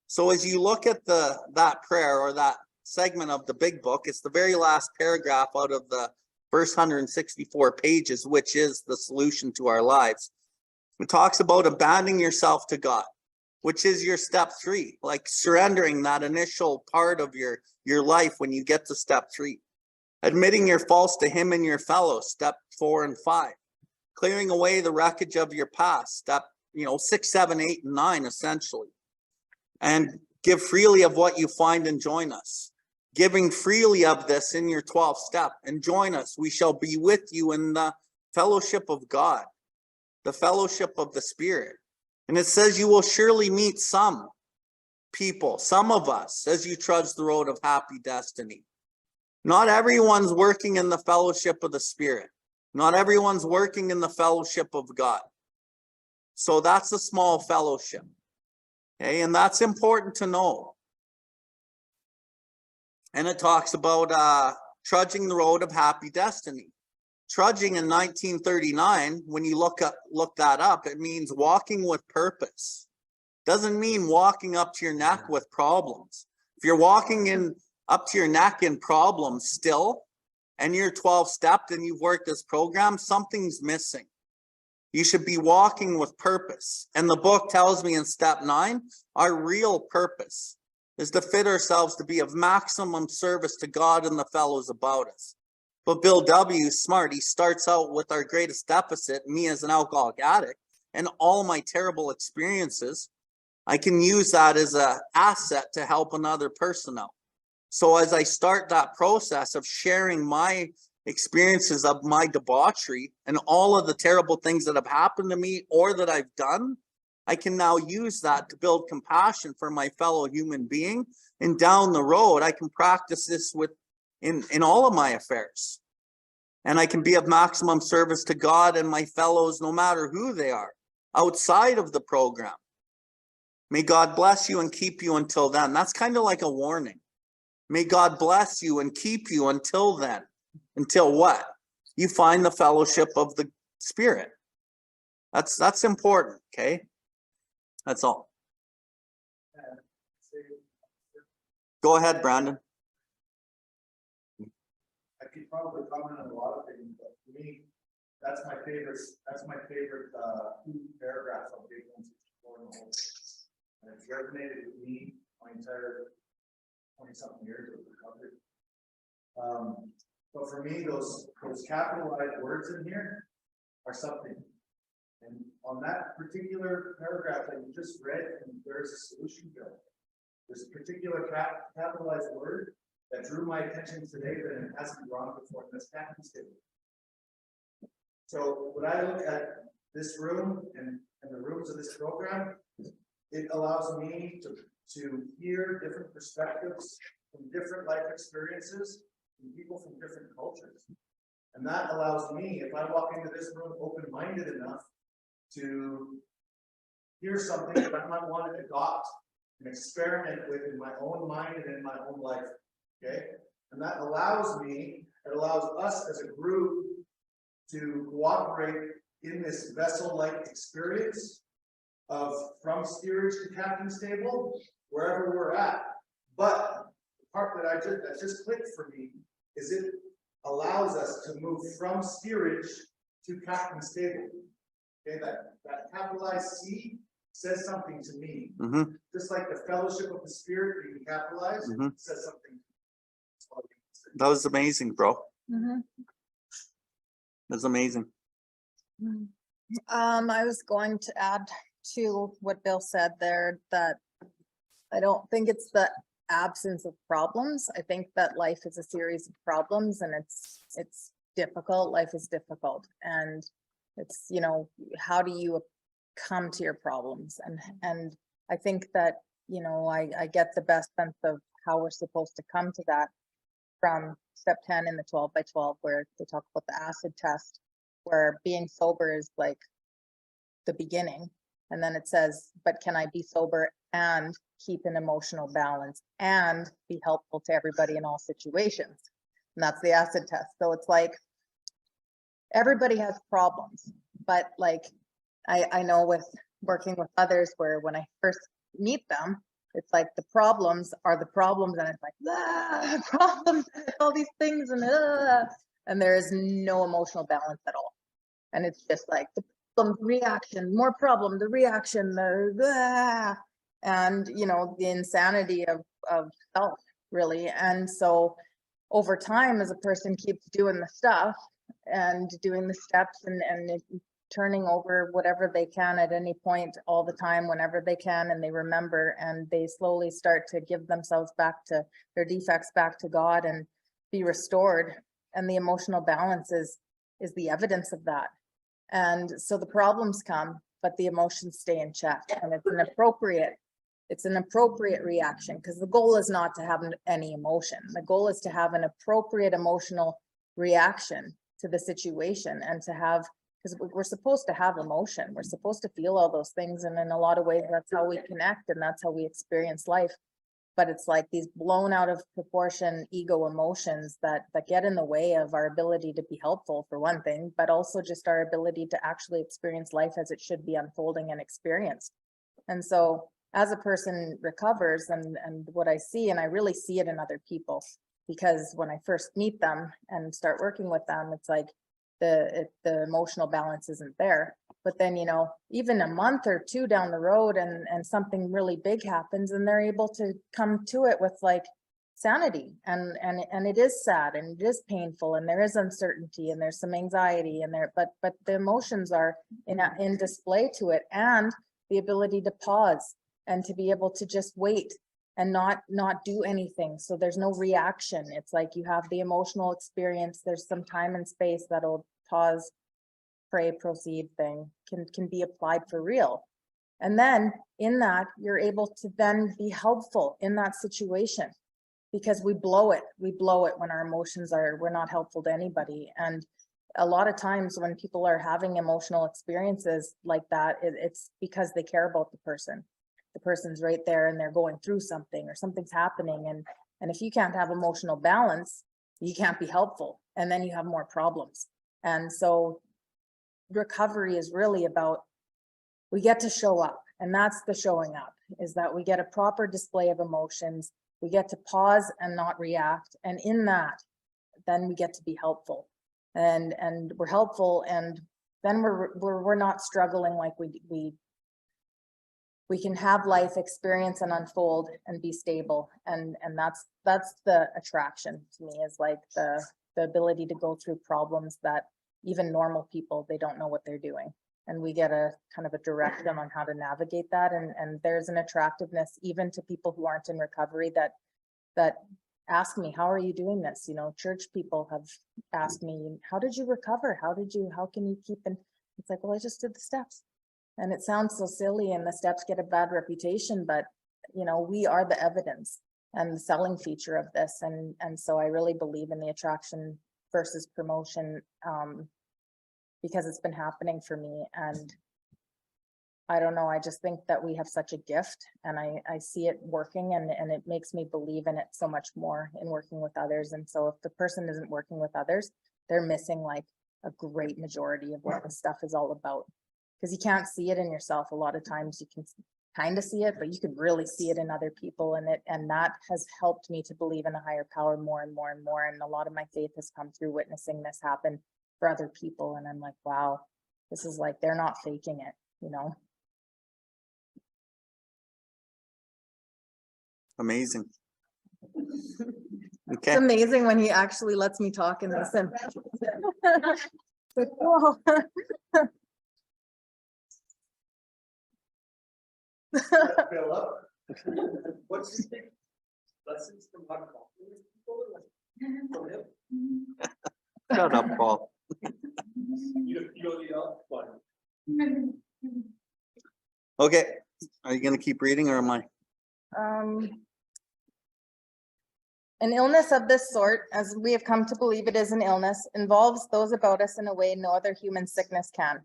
So as you look at that prayer or that segment of the big book, it's the very last paragraph out of the first 164 pages, which is the solution to our lives. It talks about abandoning yourself to God, which is your step 3, like surrendering that initial part of your life when you get to step 3. Admitting your faults to him and your fellows, step 4 and 5. Clearing away the wreckage of your past, step 6, 7, 8, and 9, essentially. And give freely of what you find and join us. Giving freely of this in your 12th step and join us. We shall be with you in the fellowship of God, the fellowship of the Spirit. And it says you will surely meet some people, some of us, as you trudge the road of happy destiny. Not everyone's working in the fellowship of the Spirit. Not everyone's working in the fellowship of God. So that's a small fellowship. Okay, and that's important to know. And it talks about trudging the road of happy destiny. Trudging in 1939, when you look that up, it means walking with purpose. Doesn't mean walking up to your neck with problems. If you're walking up to your neck in problems still, and you're 12-stepped and you've worked this program, something's missing. You should be walking with purpose. And the book tells me in step 9, our real purpose is to fit ourselves to be of maximum service to God and the fellows about us. But Bill W. is smart. He starts out with our greatest deficit, me as an alcoholic addict, and all my terrible experiences. I can use that as an asset to help another person out. So as I start that process of sharing my experiences of my debauchery and all of the terrible things that have happened to me or that I've done, I can now use that to build compassion for my fellow human being. And down the road, I can practice this in all of my affairs. And I can be of maximum service to God and my fellows, no matter who they are, outside of the program. May God bless you and keep you until then. That's kind of like a warning. May God bless you and keep you until then. Until what? You find the fellowship of the Spirit. That's important, okay? That's all. Go ahead, Brandon. I could probably comment on a lot of things, but for me, that's my favorite 2 paragraphs on page 164 in the whole thing. And it's resonated with me my entire 20-something years of recovery. But for me, those capitalized words in here are something. And on that particular paragraph that you just read, there's a solution bill. There's a particular capitalized word that drew my attention today that it hasn't drawn before, and that's captain's table. So when I look at this room and the rooms of this program, it allows me to hear different perspectives from different life experiences from people from different cultures. And that allows me, if I walk into this room open-minded enough to hear something that I might want to adopt and experiment with in my own mind and in my own life, okay? And that allows me, it allows us as a group to cooperate in this vessel-like experience of from steerage to captain's table, wherever we're at. But the part that just clicked for me is it allows us to move from steerage to captain's table. Okay, that capitalized C says something to me. Mm-hmm. Just like the fellowship of the Spirit being capitalized says something. That was amazing, bro. Mm-hmm. That's amazing. I was going to add to what Bill said there, that I don't think it's the absence of problems. I think that life is a series of problems, and it's difficult. Life is difficult, and it's, you know, how do you come to your problems? And I think that, you know, I get the best sense of how we're supposed to come to that from step 10 in the 12 by 12, where they talk about the acid test, where being sober is like the beginning. And then it says, but can I be sober and keep an emotional balance and be helpful to everybody in all situations? And that's the acid test. So it's like, everybody has problems, but like, I know with working with others, where when I first meet them, it's like the problems are the problems, and it's like, problems, all these things, and there is no emotional balance at all. And it's just like the problem, reaction, more problem, the reaction, and you know, the insanity of self, really. And so over time, as a person keeps doing the stuff and doing the steps and turning over whatever they can at any point, all the time, whenever they can, and they remember, and they slowly start to give themselves back to their defects, back to God, and be restored. And the emotional balance is the evidence of that. And so the problems come, but the emotions stay in check, and it's an appropriate reaction, because the goal is not to have any emotion. The goal is to have an appropriate emotional reaction to the situation, and to have, because we're supposed to have emotion. We're supposed to feel all those things. And in a lot of ways, that's how we connect, and that's how we experience life. but it's like these blown out of proportion ego emotions that get in the way of our ability to be helpful, for one thing, but also just our ability to actually experience life as it should be unfolding and experienced. And so as a person recovers, and what I see, and I really see it in other people, because when I first meet them and start working with them, it's like the emotional balance isn't there. But then, you know, even a month or two down the road and something really big happens, and they're able to come to it with like sanity, and it is sad and it is painful and there is uncertainty and there's some anxiety in there, but the emotions are in display to it, and the ability to pause and to be able to just wait and not do anything. So there's no reaction. It's like you have the emotional experience. There's some time and space that'll pause, pray, proceed thing can be applied for real. And then in that, you're able to then be helpful in that situation, because we blow it when our emotions we're not helpful to anybody. And a lot of times when people are having emotional experiences like that, it's because they care about the person. The person's right there and they're going through something, or something's happening. And if you can't have emotional balance, you can't be helpful. And then you have more problems. And so recovery is really about, we get to show up, and that's the showing up, is that we get a proper display of emotions. We get to pause and not react. And in that, then we get to be helpful, and we're helpful. And then we're not struggling, like we can have life experience and unfold and be stable. And that's the attraction to me, is like the ability to go through problems that even normal people, they don't know what they're doing. And we get a kind of a direction on how to navigate that. And there's an attractiveness even to people who aren't in recovery that ask me, how are you doing this? You know, church people have asked me, how did you recover? How can you keep in? It's like, well, I just did the steps. And it sounds so silly, and the steps get a bad reputation, but you know, we are the evidence and the selling feature of this. And so I really believe in the attraction versus promotion, because it's been happening for me. And I don't know, I just think that we have such a gift, and I see it working, and it makes me believe in it so much more in working with others. And so if the person isn't working with others, they're missing like a great majority of what this stuff is all about. Because you can't see it in yourself. A lot of times you can kind of see it, but you could really see it in other people. And that has helped me to believe in a higher power more and more and more. And a lot of my faith has come through witnessing this happen for other people. And I'm like, wow, this is like, they're not faking it, you know? Amazing. Okay. It's amazing when he actually lets me talk and listen. Like, whoa. Fill up. What's your thing? Lessons from hot coffee? Shut up, Paul. You the up one. Okay, are you gonna keep reading, or am I? An illness of this sort, as we have come to believe it is an illness, involves those about us in a way no other human sickness can.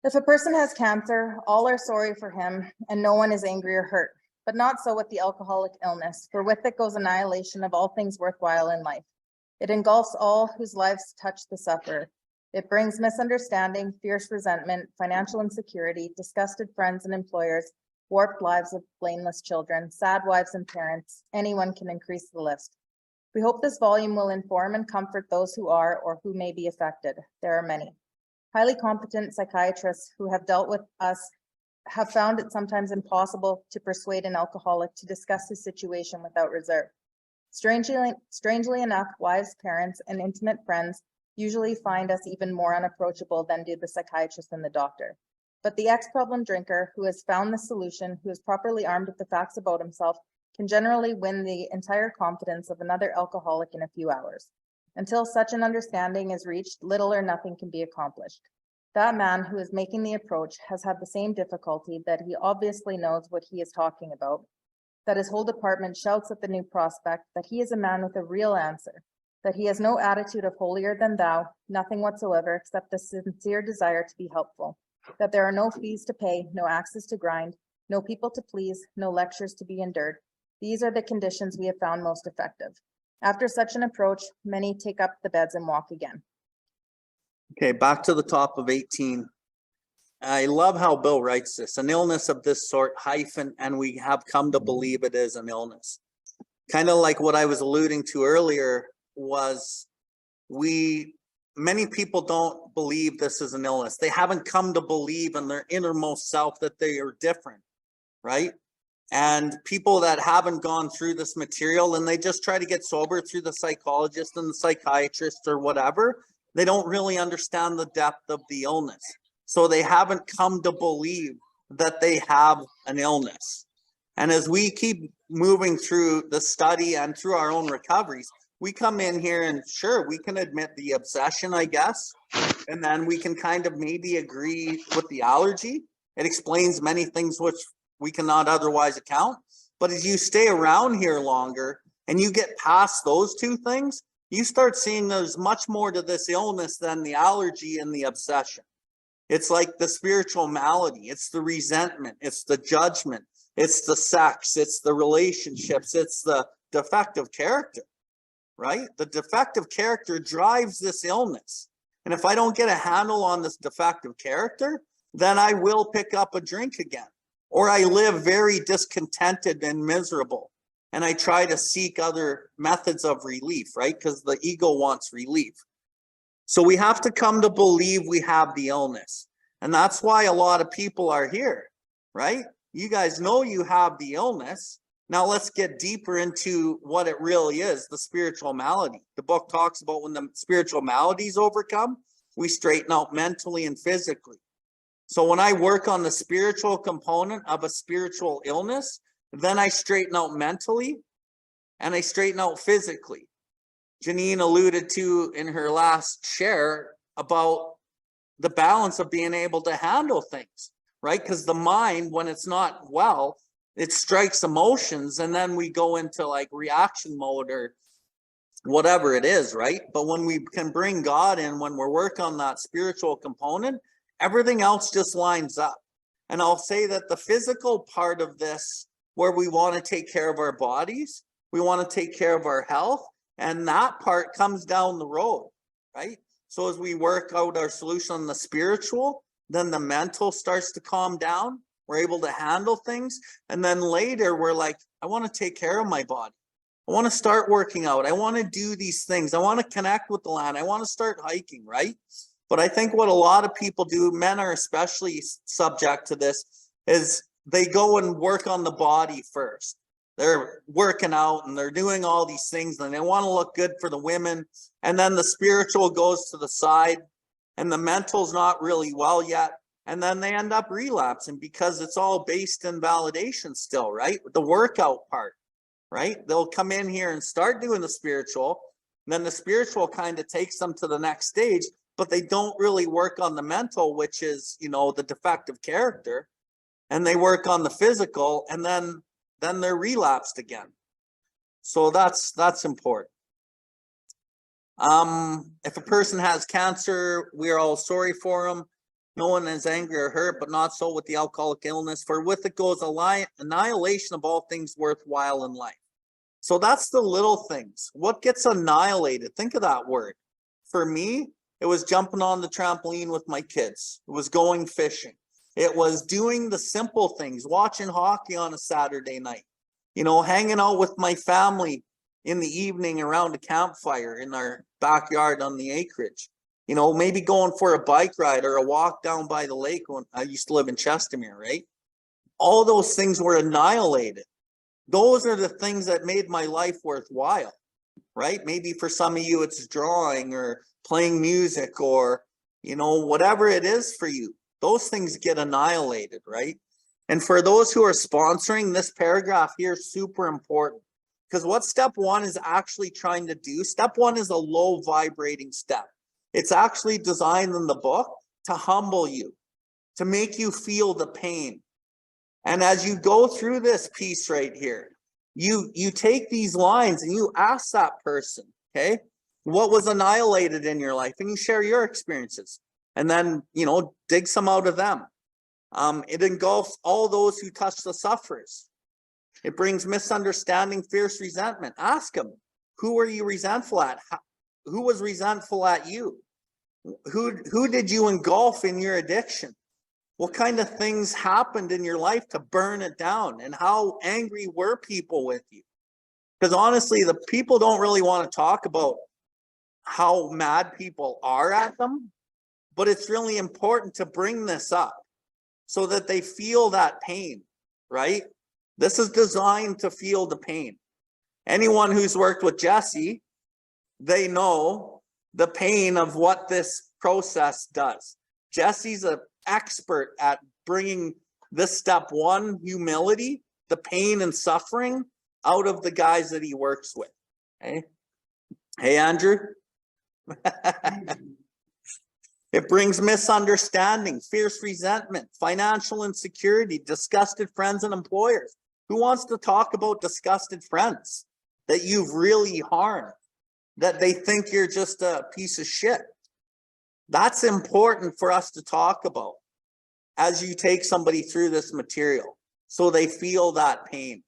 If a person has cancer, all are sorry for him, and no one is angry or hurt. But not so with the alcoholic illness, for with it goes annihilation of all things worthwhile in life. It engulfs all whose lives touch the sufferer. It brings misunderstanding, fierce resentment, financial insecurity, disgusted friends and employers, warped lives of blameless children, sad wives and parents. Anyone can increase the list. We hope this volume will inform and comfort those who are or who may be affected. There are many. Highly competent psychiatrists who have dealt with us have found it sometimes impossible to persuade an alcoholic to discuss his situation without reserve. Strangely enough, wives, parents, and intimate friends usually find us even more unapproachable than do the psychiatrist and the doctor. But the ex-problem drinker who has found the solution, who is properly armed with the facts about himself, can generally win the entire confidence of another alcoholic in a few hours. Until such an understanding is reached, little or nothing can be accomplished. That man who is making the approach has had the same difficulty, that he obviously knows what he is talking about, that his whole department shouts at the new prospect, that he is a man with a real answer, that he has no attitude of holier than thou, nothing whatsoever except the sincere desire to be helpful, that there are no fees to pay, no axes to grind, no people to please, no lectures to be endured, These are the conditions we have found most effective. After such an approach, many take up the beds and walk again. Okay, back to the top of 18. I love how Bill writes this, an illness of this sort, hyphen, and we have come to believe it is an illness. Kind of like what I was alluding to earlier was many people don't believe this is an illness. They haven't come to believe in their innermost self that they are different, right? And people that haven't gone through this material and they just try to get sober through the psychologist and the psychiatrist or whatever, they don't really understand the depth of the illness. So they haven't come to believe that they have an illness. And as we keep moving through the study and through our own recoveries, we come in here and sure, we can admit the obsession, I guess, and then we can kind of maybe agree with the allergy. It explains many things which we cannot otherwise account. But as you stay around here longer and you get past those two things, you start seeing there's much more to this illness than the allergy and the obsession. It's like the spiritual malady. It's the resentment. It's the judgment. It's the sex. It's the relationships. It's the defective character, right? The defective character drives this illness. And if I don't get a handle on this defective character, then I will pick up a drink again. Or I live very discontented and miserable. And I try to seek other methods of relief, right? Because the ego wants relief. So we have to come to believe we have the illness. And that's why a lot of people are here, right? You guys know you have the illness. Now let's get deeper into what it really is, the spiritual malady. The book talks about when the spiritual maladies overcome, we straighten out mentally and physically. So when I work on the spiritual component of a spiritual illness, then I straighten out mentally and I straighten out physically. Janine alluded to in her last share about the balance of being able to handle things, right? Because the mind, when it's not well, it strikes emotions and then we go into like reaction mode or whatever it is, right? But when we can bring God in, when we're working on that spiritual component, everything else just lines up. And I'll say that the physical part of this, where we want to take care of our bodies, we want to take care of our health, and that part comes down the road, right? So as we work out our solution on the spiritual, then the mental starts to calm down. We're able to handle things. And then later we're like, I want to take care of my body. I want to start working out. I want to do these things. I want to connect with the land. I want to start hiking, right? But I think what a lot of people do, men are especially subject to this, is they go and work on the body first. They're working out and they're doing all these things and they want to look good for the women. And then the spiritual goes to the side and the mental's not really well yet. And then they end up relapsing because it's all based in validation still, right? The workout part, right? They'll come in here and start doing the spiritual. And then the spiritual kind of takes them to the next stage, but they don't really work on the mental, which is, you know, the defective character. And they work on the physical and then they're relapsed again. So that's important. If a person has cancer, we are all sorry for them. No one is angry or hurt, but not so with the alcoholic illness. For with it goes annihilation of all things worthwhile in life. So that's the little things. What gets annihilated? Think of that word. For me, it was jumping on the trampoline with my kids. It was going fishing. It was doing the simple things, watching hockey on a Saturday night, you know, hanging out with my family in the evening around a campfire in our backyard on the acreage, you know, maybe going for a bike ride or a walk down by the lake when I used to live in Chestermere, right? All those things were annihilated. Those are the things that made my life worthwhile, right? Maybe for some of you, it's drawing or playing music or, you know, whatever it is for you. Those things get annihilated, right? And for those who are sponsoring, this paragraph here is super important because what step one is actually trying to do, step one is a low vibrating step. It's actually designed in the book to humble you, to make you feel the pain. And as you go through this piece right here, you take these lines and you ask that person, okay, what was annihilated in your life? And you share your experiences. And then, you know, dig some out of them. It engulfs all those who touch the sufferers. It brings misunderstanding, fierce resentment. Ask them, who were you resentful at? Who was resentful at you? Who did you engulf in your addiction? What kind of things happened in your life to burn it down? And how angry were people with you? Because honestly, the people don't really want to talk about how mad people are at them, but it's really important to bring this up so that they feel that pain, right? This is designed to feel the pain. Anyone who's worked with Jesse, they know the pain of what this process does. Jesse's an expert at bringing this step one, humility, the pain and suffering, out of the guys that he works with. Okay? Hey, Andrew. It brings misunderstanding, fierce resentment, financial insecurity, disgusted friends and employers. Who wants to talk about disgusted friends that you've really harmed, that they think you're just a piece of shit? That's important for us to talk about as you take somebody through this material so they feel that pain.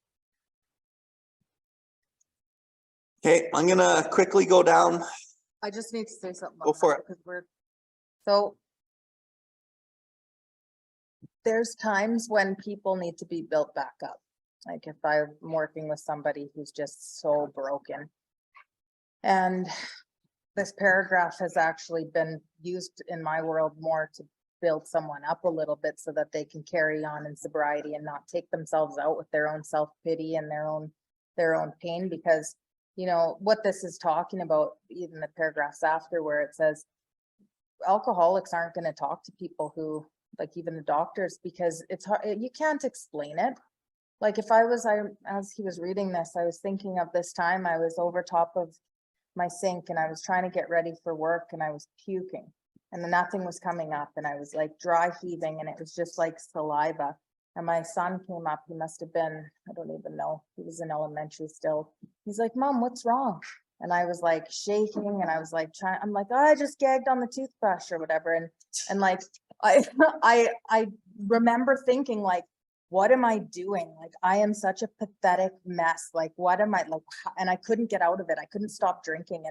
Okay, I'm gonna quickly go down. I just need to say something. Go for it. Because so there's times when people need to be built back up. Like if I'm working with somebody who's just so broken. And this paragraph has actually been used in my world more to build someone up a little bit so that they can carry on in sobriety and not take themselves out with their own self-pity and their own pain. Because, you know, what this is talking about, even the paragraphs after where it says alcoholics aren't going to talk to people who, like even the doctors, because it's hard, you can't explain it. Like if as he was reading this, I was thinking of this time I was over top of my sink and I was trying to get ready for work and I was puking and then nothing was coming up and I was like dry heaving and it was just like saliva. And my son came up, he must have been, I don't even know, he was in elementary still. He's like, Mom, what's wrong? And I was like shaking and I was like I'm like, oh, I just gagged on the toothbrush or whatever. And like, I remember thinking like, what am I doing? Like, I am such a pathetic mess. Like, what am I like? And I couldn't get out of it. I couldn't stop drinking.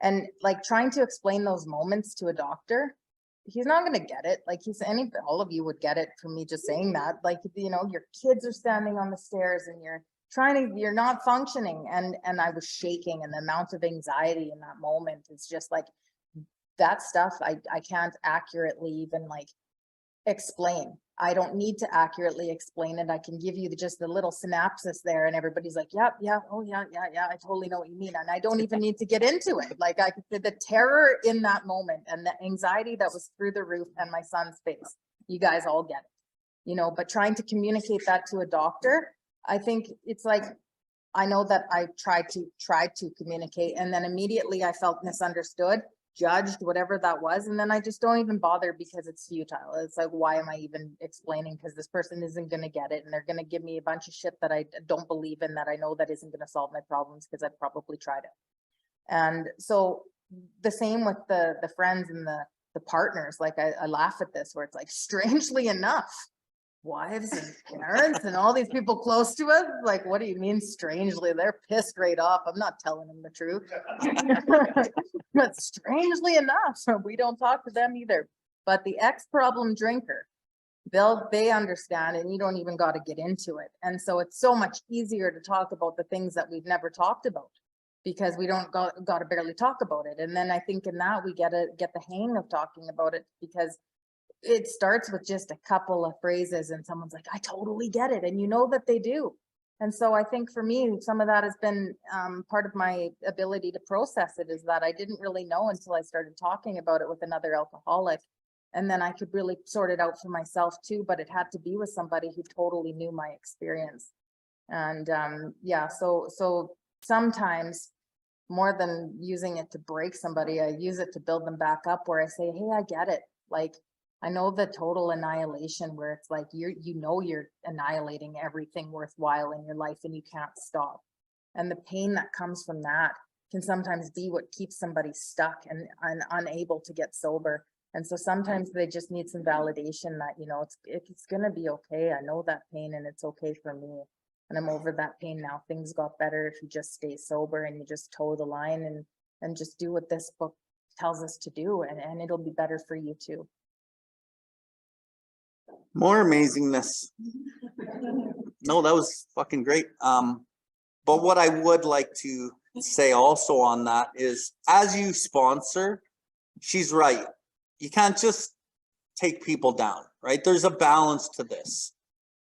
And like trying to explain those moments to a doctor, he's not going to get it. Like all of you would get it from me just saying that. Like, you know, your kids are standing on the stairs and you're not functioning. And I was shaking, and the amount of anxiety in that moment is just like that stuff. I can't accurately even like explain. I don't need to accurately explain it. I can give you just the little synopsis there and everybody's like, yep, yeah, oh yeah, I totally know what you mean. And I don't even need to get into it. Like the terror in that moment and the anxiety that was through the roof and my son's face, you guys all get it, you know, but trying to communicate that to a doctor, I think it's like, I know that I tried to communicate and then immediately I felt misunderstood, judged, whatever that was. And then I just don't even bother because it's futile. It's like, why am I even explaining? Because this person isn't going to get it. And they're going to give me a bunch of shit that I don't believe in, that I know that isn't going to solve my problems because I've probably tried it. And so the same with the friends and the partners. Like I laugh at this where it's like, strangely enough, wives and parents and all these people close to us, like, what do you mean strangely? They're pissed right off. I'm not telling them the truth. But strangely enough, we don't talk to them either. But the ex-problem drinker, they understand, and you don't even got to get into it. And so it's so much easier to talk about the things that we've never talked about because we don't got to barely talk about it. And then I think in that we get the hang of talking about it, because it starts with just a couple of phrases and someone's like, I totally get it. And you know that they do. And so I think for me, some of that has been part of my ability to process it, is that I didn't really know until I started talking about it with another alcoholic. And then I could really sort it out for myself too, but it had to be with somebody who totally knew my experience. And yeah, so sometimes more than using it to break somebody, I use it to build them back up, where I say, hey, I get it. Like, I know the total annihilation where it's like, you're annihilating everything worthwhile in your life and you can't stop. And the pain that comes from that can sometimes be what keeps somebody stuck and unable to get sober. And so sometimes they just need some validation that, you know, it's going to be okay. I know that pain and it's okay for me. and I'm over that pain now. Things got better if you just stay sober and you just toe the line and just do what this book tells us to do, and it'll be better for you too. More amazingness. No, that was fucking great. But what I would like to say also on that is, as you sponsor, she's right. You can't just take people down, right? There's a balance to this.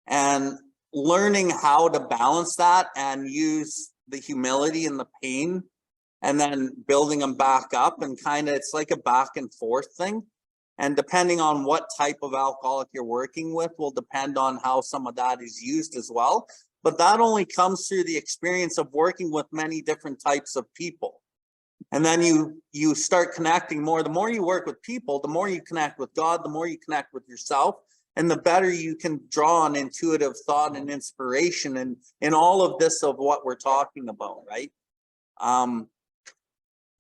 And learning how to balance that and use the humility and the pain, and then building them back up, and kind of, it's like a back and forth thing. And depending on what type of alcoholic you're working with will depend on how some of that is used as well. But that only comes through the experience of working with many different types of people. And then you start connecting more. The more you work with people, the more you connect with God, the more you connect with yourself, and the better you can draw on intuitive thought and inspiration and in all of this of what we're talking about, right?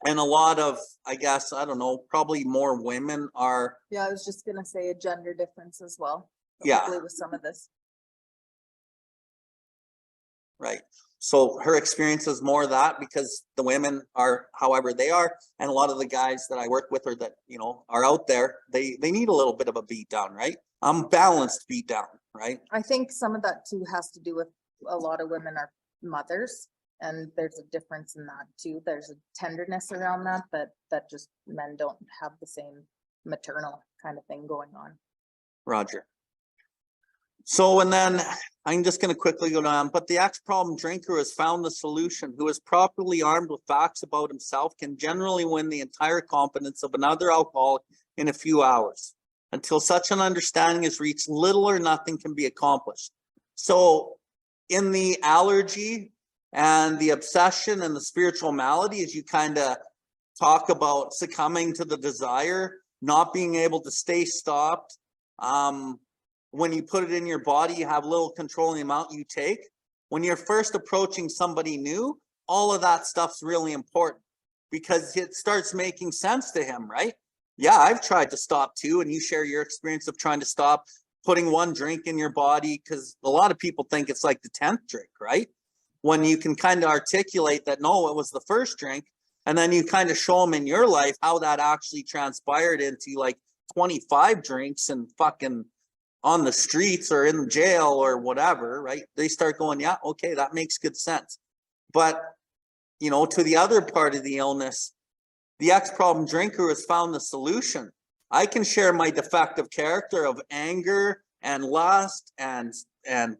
And a lot of, I guess, I don't know, probably more women are. Yeah, I was just gonna say a gender difference as well. Yeah. Probably with some of this. Right. So her experience is more that, because the women are however they are, and a lot of the guys that I work with or that, you know, are out there, they need a little bit of a beat down, right? Balanced beat down, right? I think some of that too has to do with a lot of women are mothers, and there's a difference in that too. There's a tenderness around that just men don't have the same maternal kind of thing going on. Roger. So, and then I'm just going to quickly go down, but the ex-problem drinker has found the solution, who is properly armed with facts about himself, can generally win the entire confidence of another alcoholic in a few hours. Until such an understanding is reached, little or nothing can be accomplished. So in the allergy and the obsession and the spiritual malady, as you kind of talk about succumbing to the desire, not being able to stay stopped, when you put it in your body, you have little control in the amount you take. When you're first approaching somebody new, all of that stuff's really important, because it starts making sense to him, right? Yeah, I've tried to stop too, and you share your experience of trying to stop putting one drink in your body, because a lot of people think it's like the 10th drink, right? When you can kind of articulate that, no, it was the first drink, and then you kind of show them in your life how that actually transpired into like 25 drinks and fucking on the streets or in jail or whatever, right? They start going, yeah, okay, that makes good sense. But, you know, to the other part of the illness, the ex-problem drinker has found the solution. I can share my defective character of anger and lust and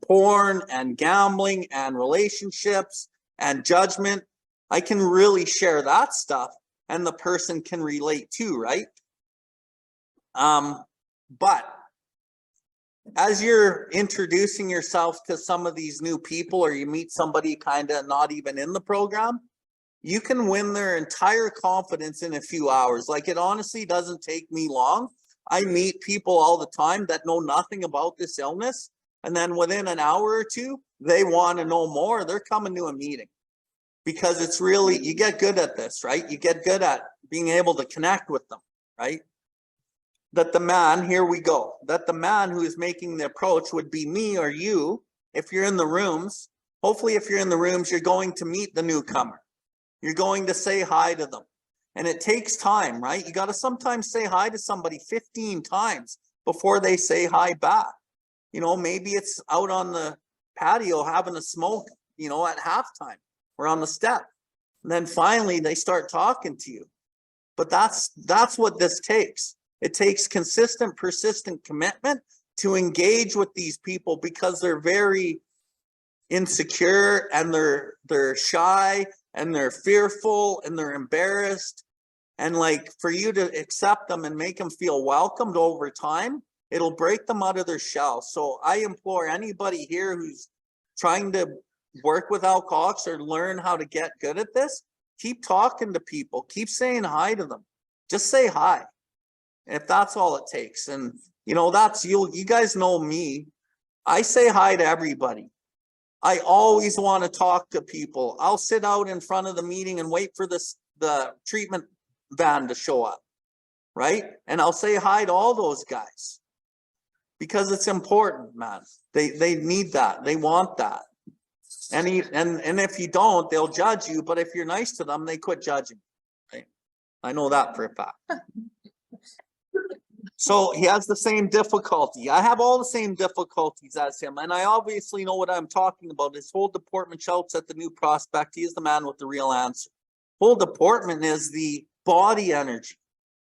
porn and gambling and relationships and judgment. I can really share that stuff, and the person can relate too, right? But as you're introducing yourself to some of these new people, or you meet somebody kind of not even in the program, you can win their entire confidence in a few hours. Like, it honestly doesn't take me long. I meet people all the time that know nothing about this illness, and then within an hour or two, they want to know more. They're coming to a meeting, because it's really, you get good at this, right? You get good at being able to connect with them, right? That the man, here we go, that the man who is making the approach would be me or you. If you're in the rooms, hopefully if you're in the rooms, you're going to meet the newcomer. You're going to say hi to them. And it takes time, right? You got to sometimes say hi to somebody 15 times before they say hi back. You know, maybe it's out on the patio having a smoke, you know, at halftime or on the step. And then finally they start talking to you. But that's what this takes. It takes consistent, persistent commitment to engage with these people, because they're very insecure and they're shy and they're fearful and they're embarrassed. And like, for you to accept them and make them feel welcomed over time, it'll break them out of their shell. So I implore anybody here who's trying to work with alcoholics or learn how to get good at this, keep talking to people, keep saying hi to them. Just say hi, if that's all it takes. And you know, that's you guys know me. I say hi to everybody. I always want to talk to people. I'll sit out in front of the meeting and wait for the treatment van to show up, right? And I'll say hi to all those guys, because it's important, man. They need that. They want that. And if you don't, they'll judge you, but if you're nice to them, they quit judging. Right? I know that for a fact. So he has the same difficulty. I have all the same difficulties as him, and I obviously know what I'm talking about. His whole deportment shouts at the new prospect. He is the man with the real answer. Whole deportment is the body energy.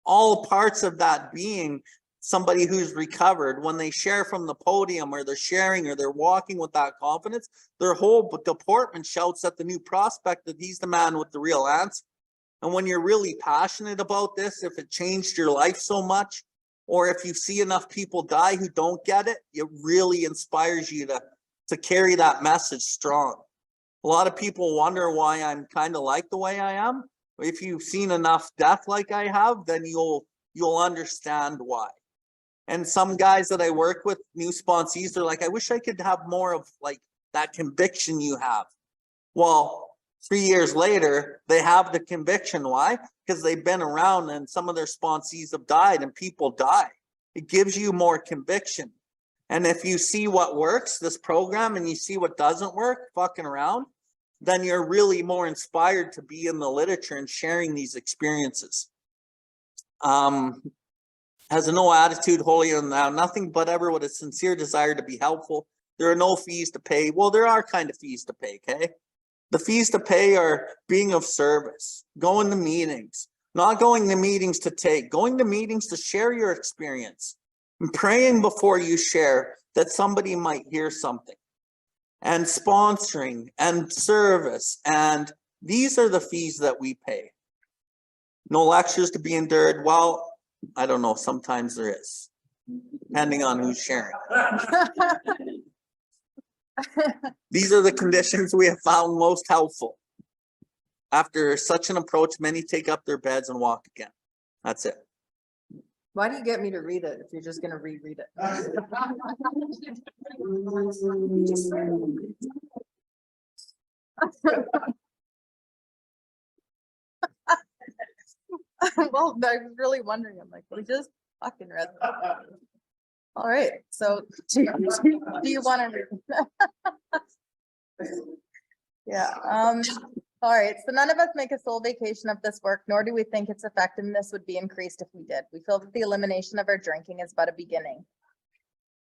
All parts of that being somebody who's recovered, when they share from the podium or they're sharing or they're walking with that confidence, their whole deportment shouts at the new prospect that he's the man with the real answer. And when you're really passionate about this, if it changed your life so much, or if you see enough people die who don't get it, it really inspires you to carry that message strong. A lot of people wonder why I'm kind of like the way I am. If you've seen enough death like I have, then you'll understand why. And some guys that I work with, new sponsees, they're like, I wish I could have more of like that conviction you have. Well, 3 years later, they have the conviction. Why? Because they've been around and some of their sponsees have died and people die. It gives you more conviction. And if you see what works, this program, and you see what doesn't work, fucking around, then you're really more inspired to be in the literature and sharing these experiences. Has a no attitude, holier than thou, nothing but ever with a sincere desire to be helpful. There are no fees to pay. Well, there are kind of fees to pay, okay? The fees to pay are being of service, going to meetings, not going to meetings to take, going to meetings to share your experience, and praying before you share that somebody might hear something, and sponsoring and service. And these are the fees that we pay. No lectures to be endured. Well, I don't know, sometimes there is, depending on who's sharing. These are the conditions we have found most helpful. After such an approach, many take up their beds and walk again. That's it. Why do you get me to read it if you're just gonna reread it? Well, I was really wondering, I'm like, we just fucking read that. All right, so do you want to read? Yeah, all right, so none of us make a sole vacation of this work, nor do we think its effectiveness would be increased if we did. We feel that the elimination of our drinking is but a beginning.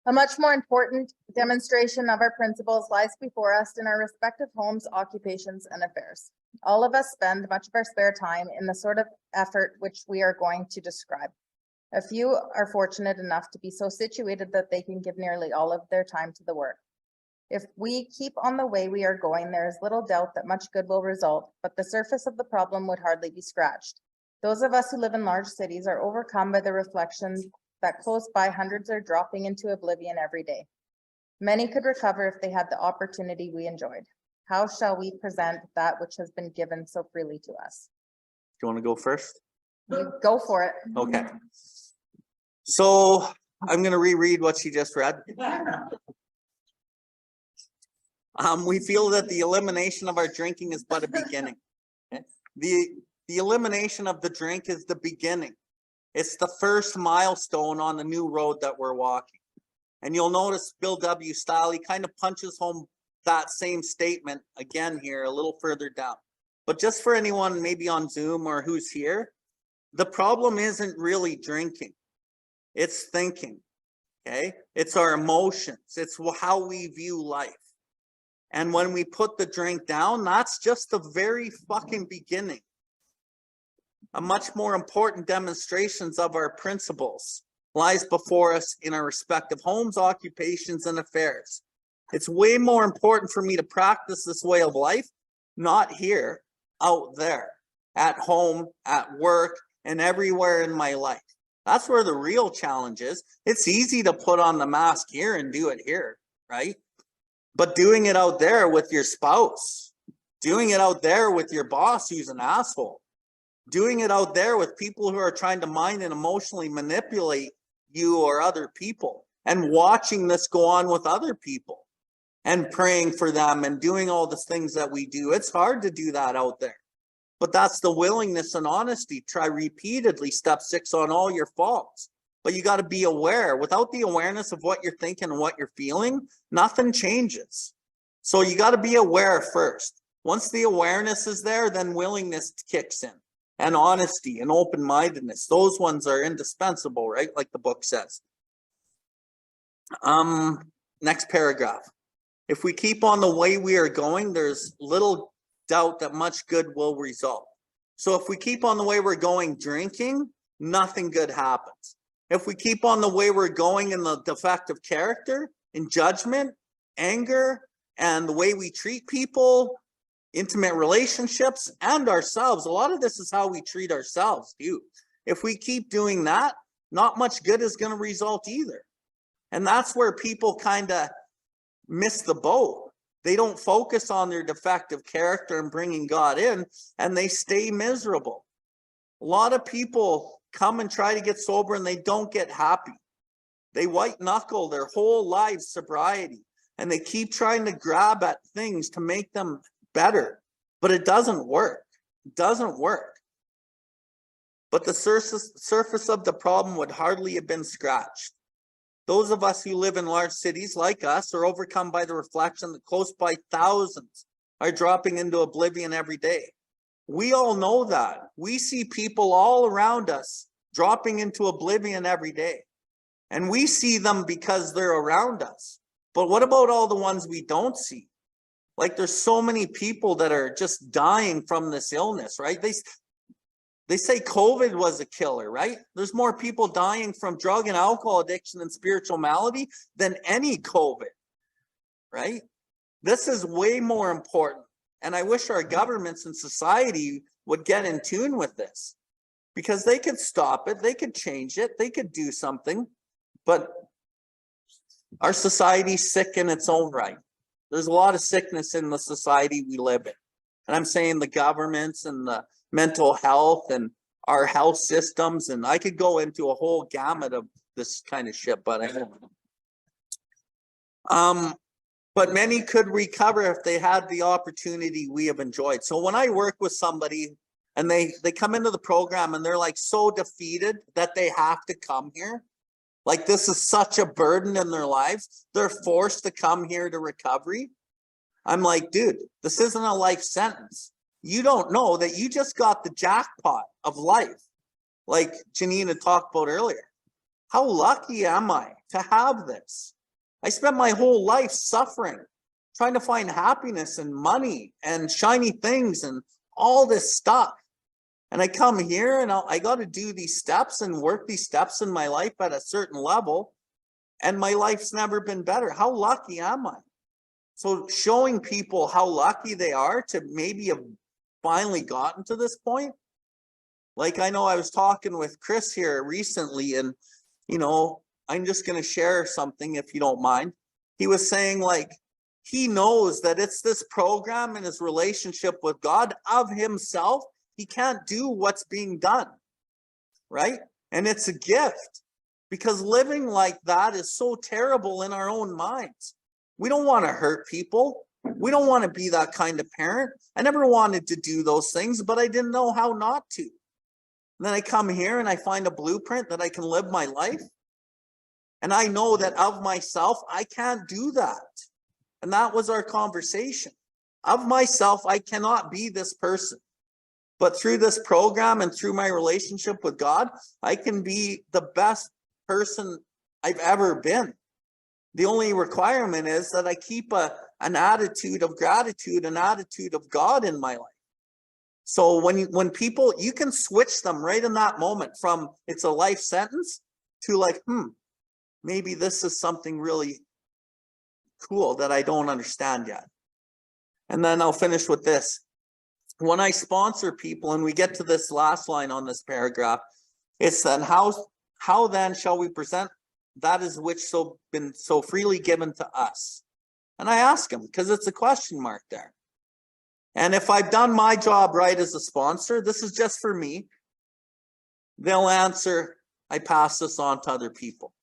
A much more important demonstration of our principles lies before us in our respective homes, occupations, and affairs. All of us spend much of our spare time in the sort of effort which we are going to describe. A few are fortunate enough to be so situated that they can give nearly all of their time to the work. If we keep on the way we are going, there is little doubt that much good will result, but the surface of the problem would hardly be scratched. Those of us who live in large cities are overcome by the reflections that close by hundreds are dropping into oblivion every day. Many could recover if they had the opportunity we enjoyed. How shall we present that which has been given so freely to us? Do you want to go first? You go for it. Okay. So I'm going to reread what she just read. We feel that the elimination of our drinking is but a beginning. Okay? The elimination of the drink is the beginning. It's the first milestone on the new road that we're walking. And you'll notice Bill W. style, he kind of punches home that same statement again here a little further down. But just for anyone maybe on Zoom or who's here, the problem isn't really drinking. It's thinking, okay? It's our emotions. It's how we view life. And when we put the drink down, that's just the very fucking beginning. A much more important demonstrations of our principles lies before us in our respective homes, occupations, and affairs. It's way more important for me to practice this way of life, not here, out there, at home, at work, and everywhere in my life. That's where the real challenge is. It's easy to put on the mask here and do it here, right? But doing it out there with your spouse, doing it out there with your boss who's an asshole, doing it out there with people who are trying to mind and emotionally manipulate you or other people, and watching this go on with other people and praying for them and doing all the things that we do. It's hard to do that out there. But that's the willingness and honesty. Try repeatedly step 6 on all your faults. But you got to be aware. Without the awareness of what you're thinking and what you're feeling, nothing changes. So you got to be aware first. Once the awareness is there, then willingness kicks in, and honesty and open-mindedness. Those ones are indispensable, right? Like the book says. Next paragraph. If we keep on the way we are going, there's little doubt that much good will result. So if we keep on the way we're going drinking, nothing good happens. If we keep on the way we're going in the defective character, in judgment, anger, and the way we treat people, intimate relationships, and ourselves, a lot of this is how we treat ourselves too. If we keep doing that, not much good is going to result either. And that's where people kind of miss the boat. They don't focus on their defective character and bringing God in, and they stay miserable. A lot of people come and try to get sober and they don't get happy. They white knuckle their whole lives sobriety, and they keep trying to grab at things to make them better, but it doesn't work. It doesn't work. But the surface of the problem would hardly have been scratched. Those of us who live in large cities like us are overcome by the reflection that close by thousands are dropping into oblivion every day. We all know that. We see people all around us dropping into oblivion every day. And we see them because they're around us. But what about all the ones we don't see? Like there's so many people that are just dying from this illness, right? They say COVID was a killer, right? There's more people dying from drug and alcohol addiction and spiritual malady than any COVID, right? This is way more important. And I wish our governments and society would get in tune with this, because they could stop it, they could change it, they could do something, but our society's sick in its own right. There's a lot of sickness in the society we live in. And I'm saying the governments and the mental health and our health systems, and I could go into a whole gamut of this kind of shit, but I won't. But many could recover if they had the opportunity we have enjoyed. So when I work with somebody and they come into the program and they're like so defeated that they have to come here, like this is such a burden in their lives, they're forced to come here to recovery. I'm like, dude, this isn't a life sentence. You don't know that you just got the jackpot of life, like Janine had talked about earlier. How lucky am I to have this? I spent my whole life suffering, trying to find happiness and money and shiny things and all this stuff. And I come here and I got to do these steps and work these steps in my life at a certain level. And my life's never been better. How lucky am I? So showing people how lucky they are to maybe have finally gotten to this point. Like I know I was talking with Chris here recently, and you know, I'm just going to share something if you don't mind. He was saying like he knows that it's this program and his relationship with God of himself. He can't do what's being done, right? And it's a gift, because living like that is so terrible in our own minds. We don't want to hurt people. We don't want to be that kind of parent. I never wanted to do those things, but I didn't know how not to. And then I come here and I find a blueprint that I can live my life. And I know that of myself, I can't do that. And that was our conversation. Of myself, I cannot be this person. But through this program and through my relationship with God, I can be the best person I've ever been. The only requirement is that I keep an attitude of gratitude, an attitude of God in my life. So when people, you can switch them right in that moment from it's a life sentence to like, maybe this is something really cool that I don't understand yet. And then I'll finish with this. When I sponsor people, and we get to this last line on this paragraph, it's then how then shall we present that is which been so freely given to us? And I ask them because it's a question mark there. And if I've done my job right as a sponsor, this is just for me, they'll answer, I pass this on to other people.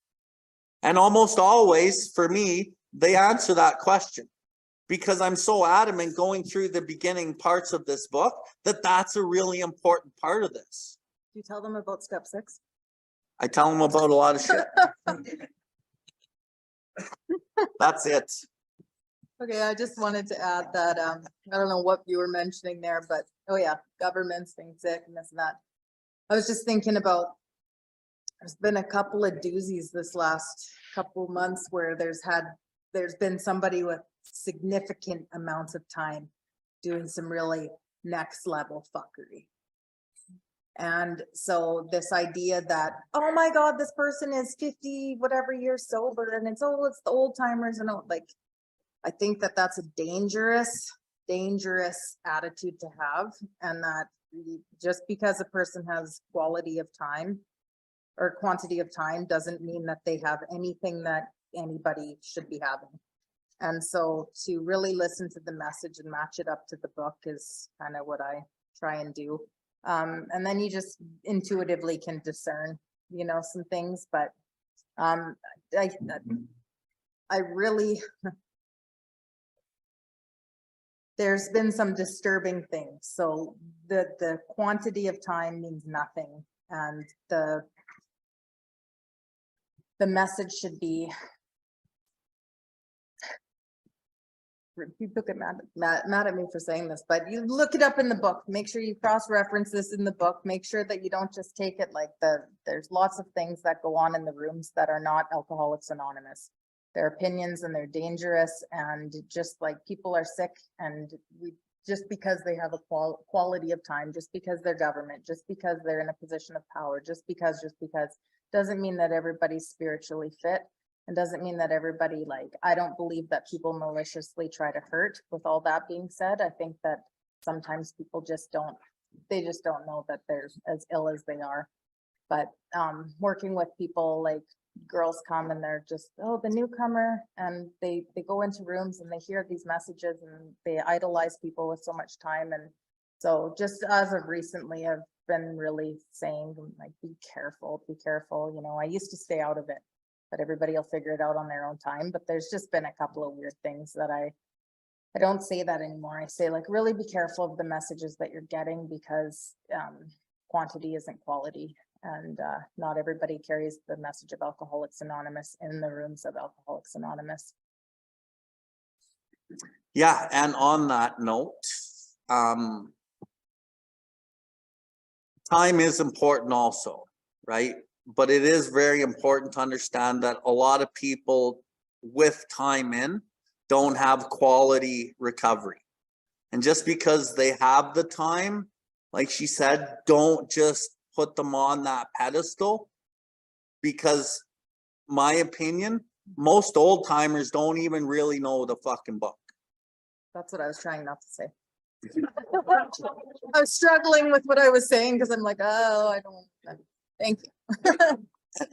And almost always for me, they answer that question, because I'm so adamant going through the beginning parts of this book that that's a really important part of this. Do you tell them about step 6? I tell them about a lot of shit. That's it. Okay, I just wanted to add that, I don't know what you were mentioning there, but, oh yeah, government's being sick and this and that. I was just thinking about, there's been a couple of doozies this last couple months where there's been somebody with significant amounts of time doing some really next level fuckery. And so this idea that, oh my God, this person is 50, whatever years sober, and it's the old timers and all, like, I think that that's a dangerous attitude to have. And that just because a person has quality of time or quantity of time doesn't mean that they have anything that anybody should be having. And so to really listen to the message and match it up to the book is kind of what I try and do. And then you just intuitively can discern, some things, but I really, there's been some disturbing things. So the quantity of time means nothing. And the message should be, people get mad at me for saying this, but you look it up in the book, make sure you cross-reference this in the book, make sure that you don't just take it like there's lots of things that go on in the rooms that are not Alcoholics Anonymous. They're opinions and they're dangerous, and just like people are sick, and just because they have a quality of time, just because they're government, just because they're in a position of power, just because doesn't mean that everybody's spiritually fit. And doesn't mean that everybody, I don't believe that people maliciously try to hurt. With all that being said, I think that sometimes people just don't know that they're as ill as they are. But working with people, like girls come and they're just, oh, the newcomer, and they go into rooms and they hear these messages and they idolize people with so much time. And so just as of recently, I've been really saying, like, be careful. I used to stay out of it, but everybody will figure it out on their own time. But there's just been a couple of weird things that I don't say that anymore. I say, like, really be careful of the messages that you're getting, because quantity isn't quality. And not everybody carries the message of Alcoholics Anonymous in the rooms of Alcoholics Anonymous. Yeah, and on that note, time is important also, right? But it is very important to understand that a lot of people with time in don't have quality recovery. And just because they have the time, like she said, don't just put them on that pedestal, because my opinion, most old timers don't even really know the fucking book. That's what I was trying not to say. I was struggling with what I was saying because I'm like, oh, I don't. Thank you.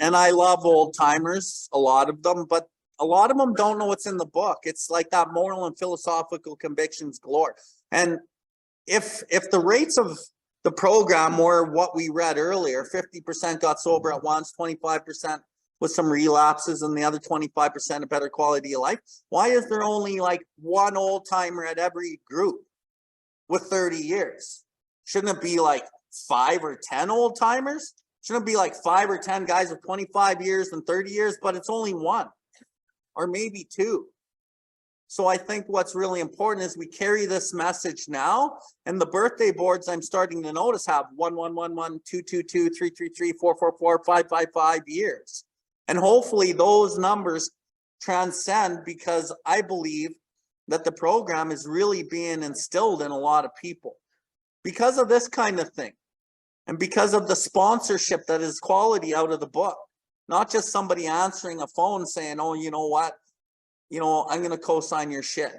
And I love old timers, a lot of them, but a lot of them don't know what's in the book. It's like that moral and philosophical convictions galore. And if the rates of the program were what we read earlier, 50% got sober at once, 25% with some relapses, and the other 25% a better quality of life, why is there only like one old timer at every group with 30 years? Shouldn't it be like 5 or 10 old timers? Shouldn't it be like 5 or 10 guys with 25 years and 30 years, but it's only one or maybe two. So I think what's really important is we carry this message now, and the birthday boards I'm starting to notice have 1111, 222, 333, 444, 555 years. And hopefully those numbers transcend, because I believe that the program is really being instilled in a lot of people because of this kind of thing. And because of the sponsorship that is quality out of the book, not just somebody answering a phone saying, oh, you know what? I'm going to co-sign your shit.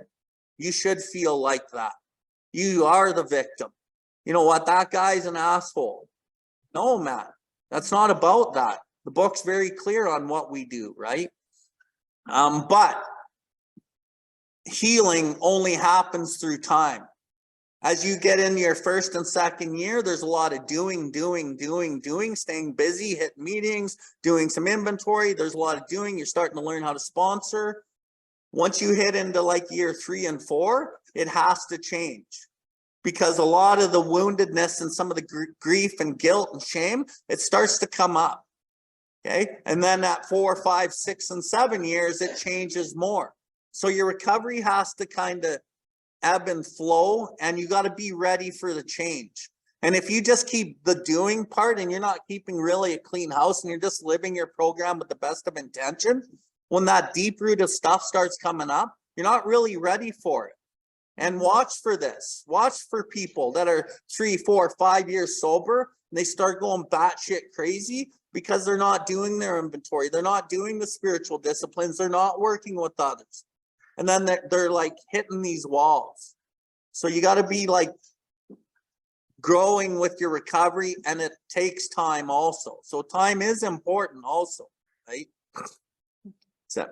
You should feel like that. You are the victim. You know what? That guy's an asshole. No, man, that's not about that. The book's very clear on what we do, right? But healing only happens through time. As you get into your first and second year, there's a lot of doing, staying busy, hitting meetings, doing some inventory. There's a lot of doing. You're starting to learn how to sponsor. Once you hit into like year 3 and 4, it has to change, because a lot of the woundedness and some of the grief and guilt and shame, it starts to come up. Okay. And then at 4, 5, 6, and 7 years, it changes more. So your recovery has to kind of ebb and flow, and you got to be ready for the change. And if you just keep the doing part and you're not keeping really a clean house and you're just living your program with the best of intention, when that deep root of stuff starts coming up, you're not really ready for it. And watch for this. Watch for people that are 3, 4, 5 years sober and they start going batshit crazy because they're not doing their inventory. They're not doing the spiritual disciplines. They're not working with others. And then they're like hitting these walls. So you got to be like growing with your recovery, and it takes time also. So time is important also, right? So